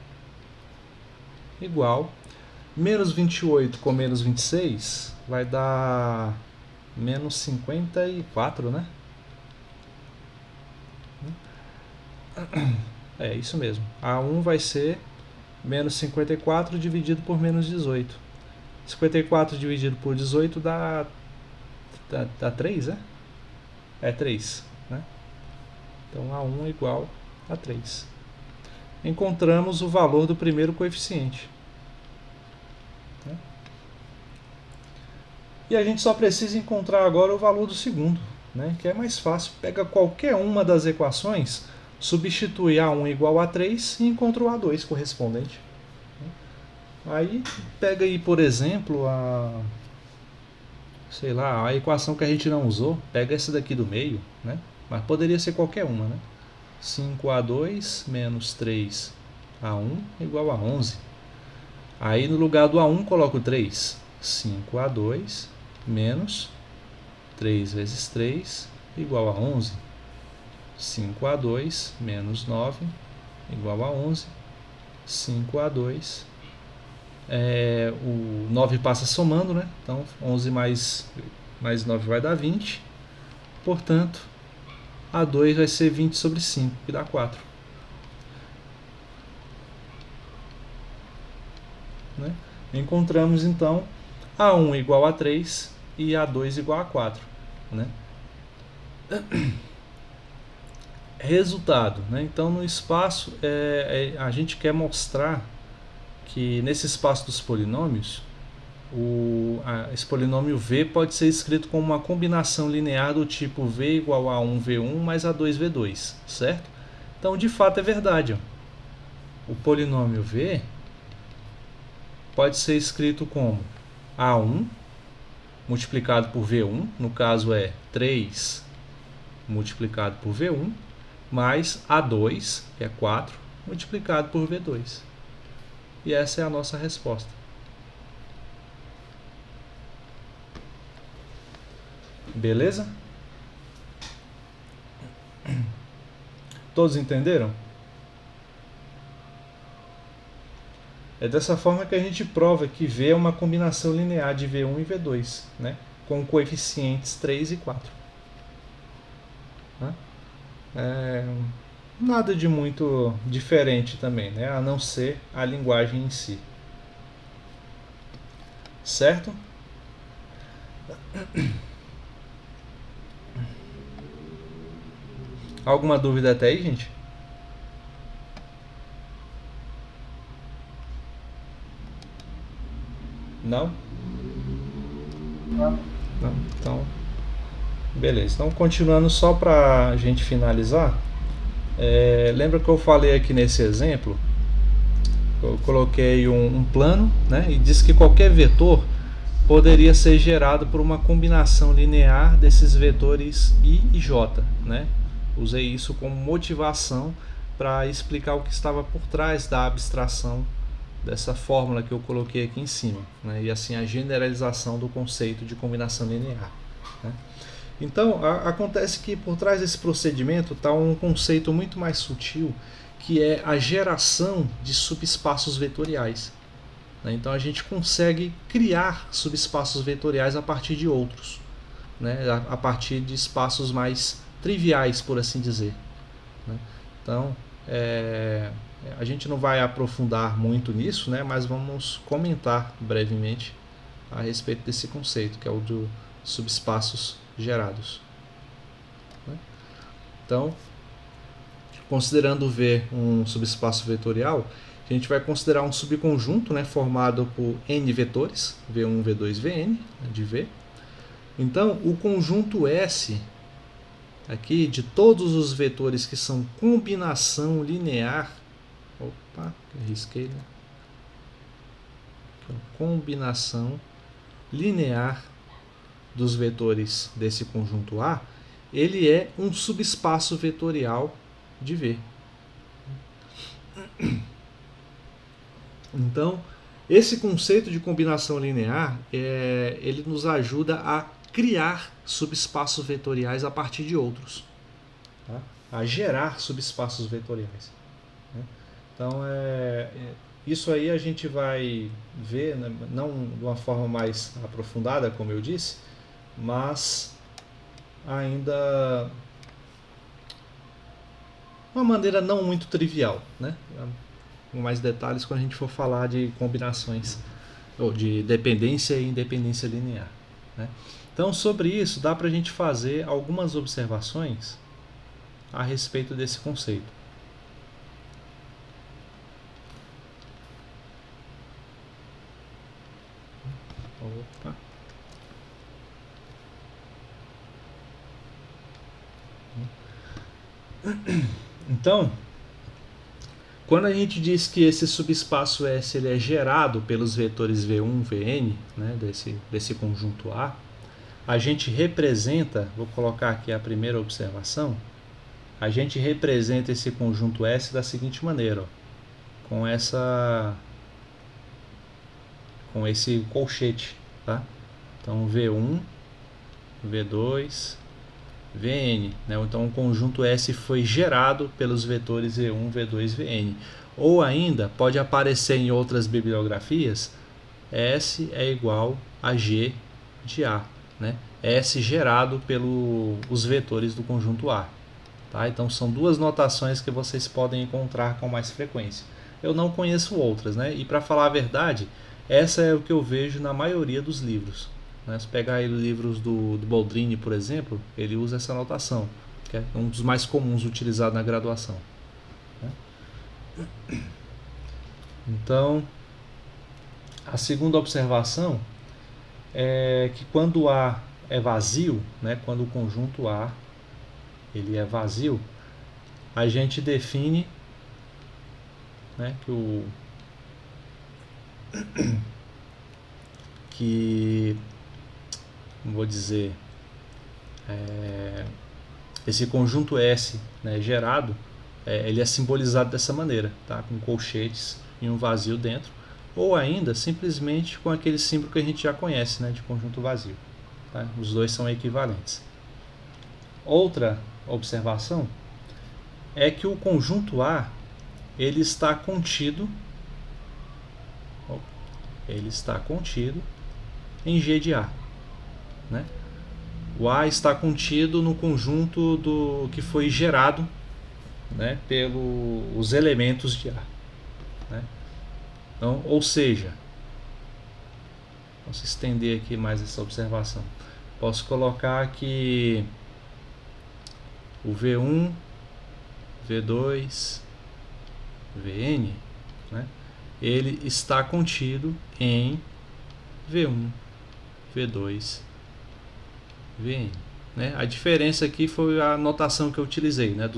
Igual. Menos 28 com menos 26 vai dar menos 54, né? É isso mesmo. A1 vai ser menos 54 dividido por menos 18. 54 dividido por 18 dá 3, né? É 3. Né? Então A1 é igual a 3. Encontramos o valor do primeiro coeficiente. Né? E a gente só precisa encontrar agora o valor do segundo, né? Que é mais fácil. Pega qualquer uma das equações, substitui A1 igual a 3 e encontra o A2 correspondente. Aí pega aí, por exemplo, a equação que a gente não usou, pega essa daqui do meio, né? Mas poderia ser qualquer uma, né? 5A2 menos 3A1 igual a 11. Aí no lugar do A1 coloco 3. 5A2 menos 3 vezes 3 igual a 11. 5A2 menos 9 igual a 11. 5A2. O 9 passa somando, né? Então 11 mais 9 vai dar 20. Portanto, A2 vai ser 20 sobre 5, que dá 4. Né? Encontramos então A1 igual a 3 e A2 igual a 4. Né? Resultado. Né? Então, no espaço, a gente quer mostrar que nesse espaço dos polinômios, esse polinômio V pode ser escrito como uma combinação linear do tipo V igual a 1V1 mais A2V2, certo? Então, de fato, é verdade. Ó. O polinômio V pode ser escrito como A1 multiplicado por V1, no caso é 3 multiplicado por V1, mais A2, que é 4, multiplicado por V2. E essa é a nossa resposta. Beleza? Todos entenderam? É dessa forma que a gente prova que V é uma combinação linear de V1 e V2, né? Com coeficientes 3 e 4. Né? Nada de muito diferente também, né? A não ser a linguagem em si. Certo? Alguma dúvida até aí, gente? Não? Não. Então, beleza. Então, continuando só para a gente finalizar, lembra que eu falei aqui nesse exemplo? Eu coloquei um plano, né, e disse que qualquer vetor poderia ser gerado por uma combinação linear desses vetores I e J. Né? Usei isso como motivação para explicar o que estava por trás da abstração dessa fórmula que eu coloquei aqui em cima, né? E assim a generalização do conceito de combinação linear. Né? Então, acontece que por trás desse procedimento está um conceito muito mais sutil, que é a geração de subespaços vetoriais. Né? Então, a gente consegue criar subespaços vetoriais a partir de outros, né? A partir de espaços mais triviais, por assim dizer. Né? Então, a gente não vai aprofundar muito nisso, né? Mas vamos comentar brevemente a respeito desse conceito, que é o dos subespaços gerados. Né? Então, considerando V um subespaço vetorial, a gente vai considerar um subconjunto, né, formado por n vetores, V1, V2, Vn, de V. Então, o conjunto S aqui de todos os vetores que são combinação linear. Opa, arrisquei, né? Combinação linear dos vetores desse conjunto A, ele é um subespaço vetorial de V. Então, esse conceito de combinação linear, ele nos ajuda a criar subespaços vetoriais a partir de outros, tá? A gerar subespaços vetoriais. Né? Então, isso aí a gente vai ver, né, não de uma forma mais aprofundada, como eu disse, mas ainda uma maneira não muito trivial, né? Com mais detalhes quando a gente for falar de combinações, ou de dependência e independência linear. Né? Então, sobre isso, dá para a gente fazer algumas observações a respeito desse conceito. Opa. Então, quando a gente diz que esse subespaço S ele é gerado pelos vetores V1, Vn, né, desse conjunto A gente representa, vou colocar aqui a primeira observação, a gente representa esse conjunto S da seguinte maneira, ó, com esse colchete, tá? Então V1, V2, Vn, né? Então o conjunto S foi gerado pelos vetores V1, V2, Vn. Ou ainda pode aparecer em outras bibliografias, S é igual a G de A, né? S gerado pelos vetores do conjunto A. Tá? Então são duas notações que vocês podem encontrar com mais frequência. Eu não conheço outras, né? E para falar a verdade, essa é o que eu vejo na maioria dos livros. Né? Se pegar aí livros do Boldrini, por exemplo, ele usa essa notação, que é um dos mais comuns utilizado na graduação. Né? Então, a segunda observação é que quando A é vazio, né? Quando o conjunto A ele é vazio, a gente define, né, vou dizer, esse conjunto S, né, gerado, ele é simbolizado dessa maneira, tá? Com colchetes e um vazio dentro, ou ainda simplesmente com aquele símbolo que a gente já conhece, né, de conjunto vazio. Tá? Os dois são equivalentes. Outra observação é que o conjunto A ele está contido em G de A, né? O A está contido no conjunto que foi gerado, né, pelos elementos de A, né? Então, ou seja, vamos estender aqui mais essa observação. Posso colocar que o V1, V2, Vn, né, ele está contido em V1, V2, Vn. Né? A diferença aqui foi a notação que eu utilizei, né,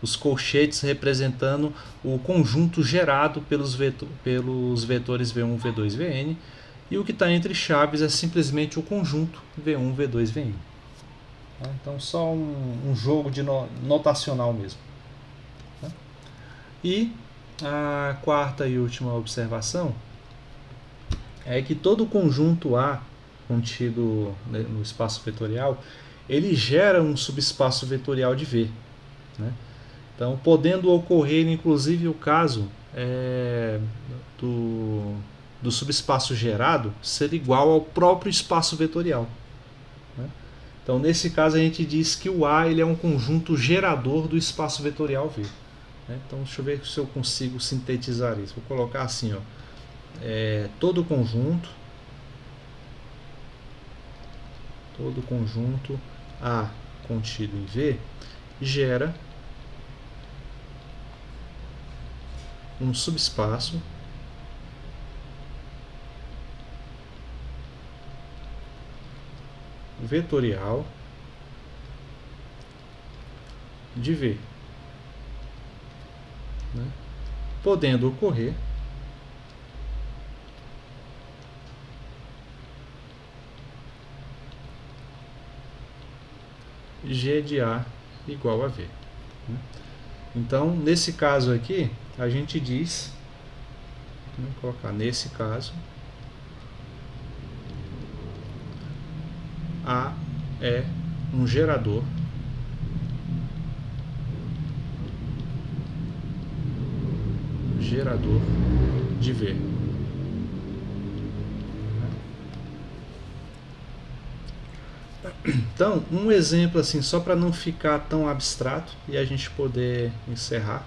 os colchetes representando o conjunto gerado pelos vetores V1, V2, Vn, e o que está entre chaves é simplesmente o conjunto V1, V2, Vn. Então só um jogo de notacional mesmo. E a quarta e última observação é que todo conjunto A contido no espaço vetorial, ele gera um subespaço vetorial de V. Né? Então, podendo ocorrer inclusive o caso do subespaço gerado ser igual ao próprio espaço vetorial. Né? Então, nesse caso, a gente diz que o A ele é um conjunto gerador do espaço vetorial V. Então, deixa eu ver se eu consigo sintetizar isso. Vou colocar assim, ó, todo conjunto A contido em V gera um subespaço vetorial de V, né? Podendo ocorrer G de A igual a V. Né? Então, nesse caso aqui, a gente diz, vou colocar nesse caso, A é um gerador de V. Então, um exemplo assim, só para não ficar tão abstrato e a gente poder encerrar,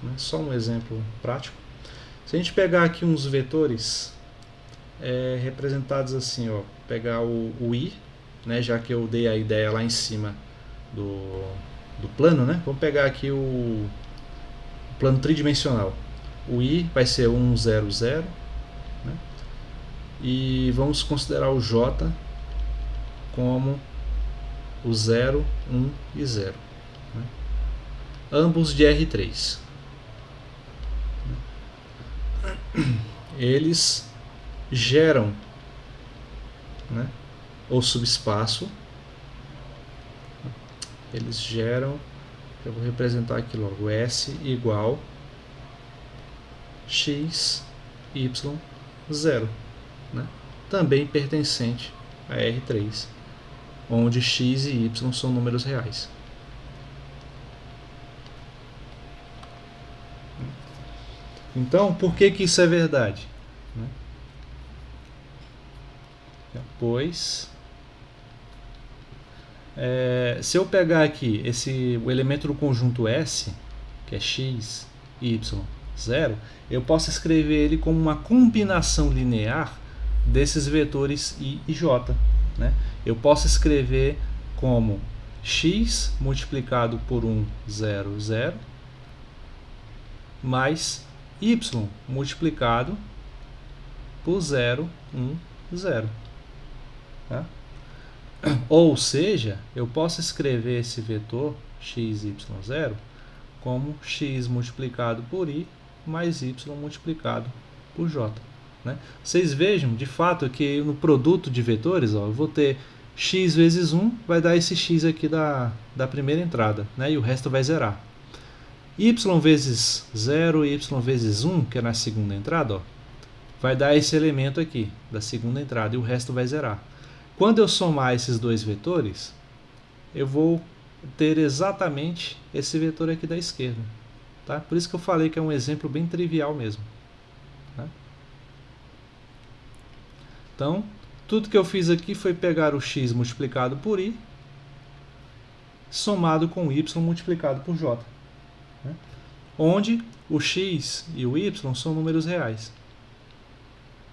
né? Só um exemplo prático. Se a gente pegar aqui uns vetores representados assim, ó, pegar o I, né, já que eu dei a ideia lá em cima do plano, né? Vamos pegar aqui o plano tridimensional. O I vai ser 1, 0, 0, né? E vamos considerar o J como o 0, 1 e 0. Né? Ambos de R3. Eles geram, né, o subespaço. Eles geram, eu vou representar aqui logo, S igual x, y, 0. Né? Também pertencente a R3, onde x e y são números reais. Então, por que isso é verdade? Pois Se eu pegar aqui o elemento do conjunto S, que é x, y, 0, eu posso escrever ele como uma combinação linear desses vetores i e j. Né? Eu posso escrever como x multiplicado por 1, 0, 0, mais y multiplicado por 0, 1, 0. Tá? Ou seja, eu posso escrever esse vetor x, y, 0 como x multiplicado por i mais y multiplicado por j. Né? Vocês vejam, de fato, que no produto de vetores, eu vou ter x vezes 1, vai dar esse x aqui da primeira entrada, né? E o resto vai zerar. Y vezes 0 e y vezes 1, que é na segunda entrada, vai dar esse elemento aqui, da segunda entrada, e o resto vai zerar. Quando eu somar esses dois vetores, eu vou ter exatamente esse vetor aqui da esquerda. Tá? Por isso que eu falei que é um exemplo bem trivial mesmo. Tá? Então, tudo que eu fiz aqui foi pegar o x multiplicado por i, somado com o y multiplicado por j. Né? Onde o x e o y são números reais.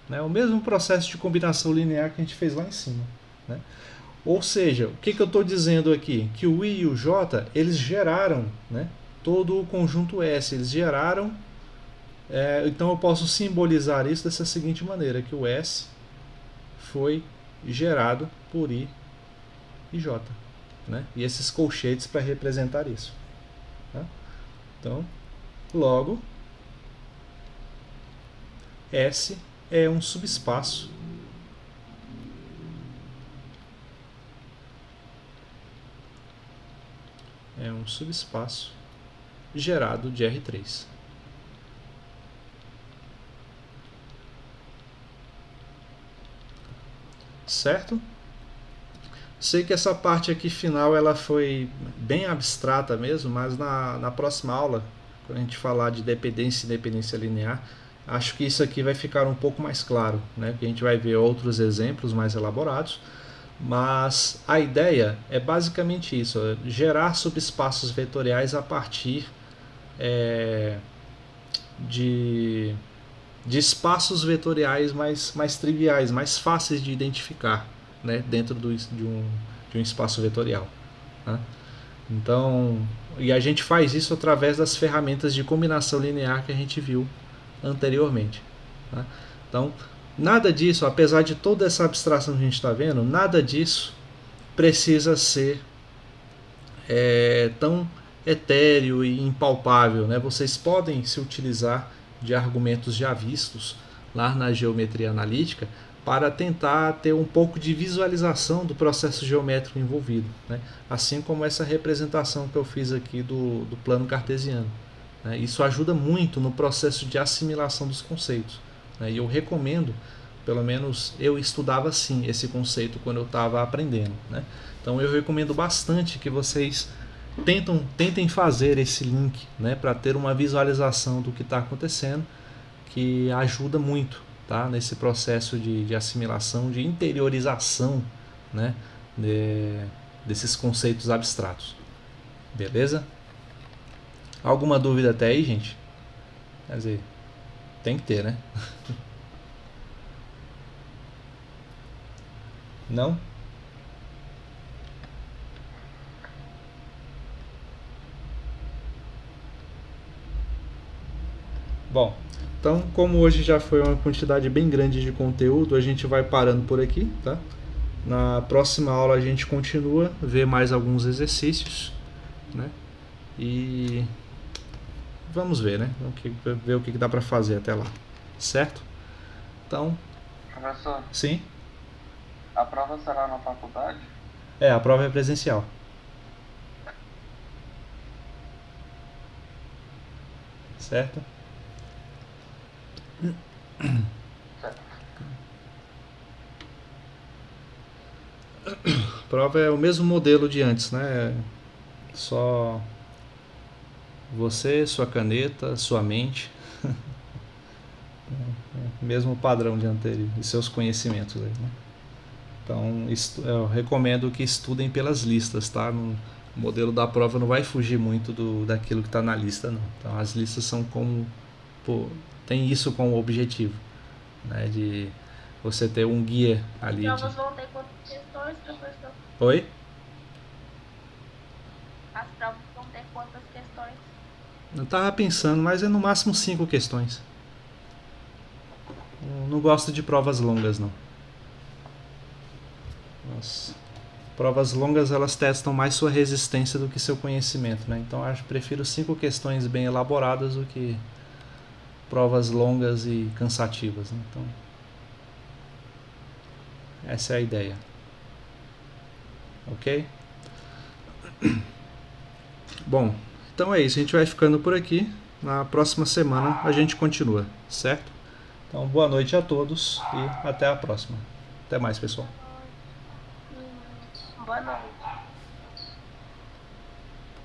Né? O mesmo processo de combinação linear que a gente fez lá em cima. Né? Ou seja, o que eu estou dizendo aqui? Que o i e o j, eles geraram, né, todo o conjunto S. Eles geraram, então eu posso simbolizar isso dessa seguinte maneira, que o S foi gerado por i e j. Né? E esses colchetes para representar isso. Tá? Então, logo, S é um subespaço gerado de R3. Certo? Sei que essa parte aqui final ela foi bem abstrata mesmo, mas na próxima aula, quando a gente falar de dependência e independência linear, acho que isso aqui vai ficar um pouco mais claro, né? Porque a gente vai ver outros exemplos mais elaborados, mas a ideia é basicamente isso, gerar subespaços vetoriais a partir de espaços vetoriais mais triviais, mais fáceis de identificar, né, dentro de um espaço vetorial. Né? Então, e a gente faz isso através das ferramentas de combinação linear que a gente viu anteriormente. Né? Então, nada disso, apesar de toda essa abstração que a gente está vendo, nada disso precisa ser tão etéreo e impalpável. Né? Vocês podem se utilizar de argumentos já vistos lá na geometria analítica para tentar ter um pouco de visualização do processo geométrico envolvido, né? Assim como essa representação que eu fiz aqui do plano cartesiano. Né? Isso ajuda muito no processo de assimilação dos conceitos. Né? E eu recomendo, pelo menos eu estudava assim esse conceito quando eu estava aprendendo. Né? Então eu recomendo bastante que vocês tentem fazer esse link, né, para ter uma visualização do que está acontecendo, que ajuda muito, tá, nesse processo de assimilação, de interiorização, né, desses conceitos abstratos. Beleza? Alguma dúvida até aí, gente? Quer dizer, tem que ter, né? Não? Bom, então como hoje já foi uma quantidade bem grande de conteúdo, a gente vai parando por aqui, tá? Na próxima aula a gente continua, vê mais alguns exercícios, né? E vamos ver, né? Ver o que dá para fazer até lá, certo? Então, Professor, sim? a prova será na faculdade? A prova é presencial. Certo? Certo. A prova é o mesmo modelo de antes, né? Só você, sua caneta, sua mente. Mesmo padrão de anterior e seus conhecimentos aí, né? Então, eu recomendo que estudem pelas listas, tá? O modelo da prova não vai fugir muito daquilo que está na lista, não. Então, as listas são como... tem isso como objetivo, né? De você ter um guia ali. As provas vão ter quantas questões, professor? Oi? As provas vão ter quantas questões? Eu tava pensando, mas é no máximo 5 questões. Eu não gosto de provas longas, não. As provas longas, elas testam mais sua resistência do que seu conhecimento, né? Então eu prefiro 5 questões bem elaboradas do que provas longas e cansativas, né? Então essa é a ideia. Ok? Bom, então é isso. A gente vai ficando por aqui. Na próxima semana a gente continua, certo? Então boa noite a todos e até a próxima. Até mais, pessoal. Boa noite.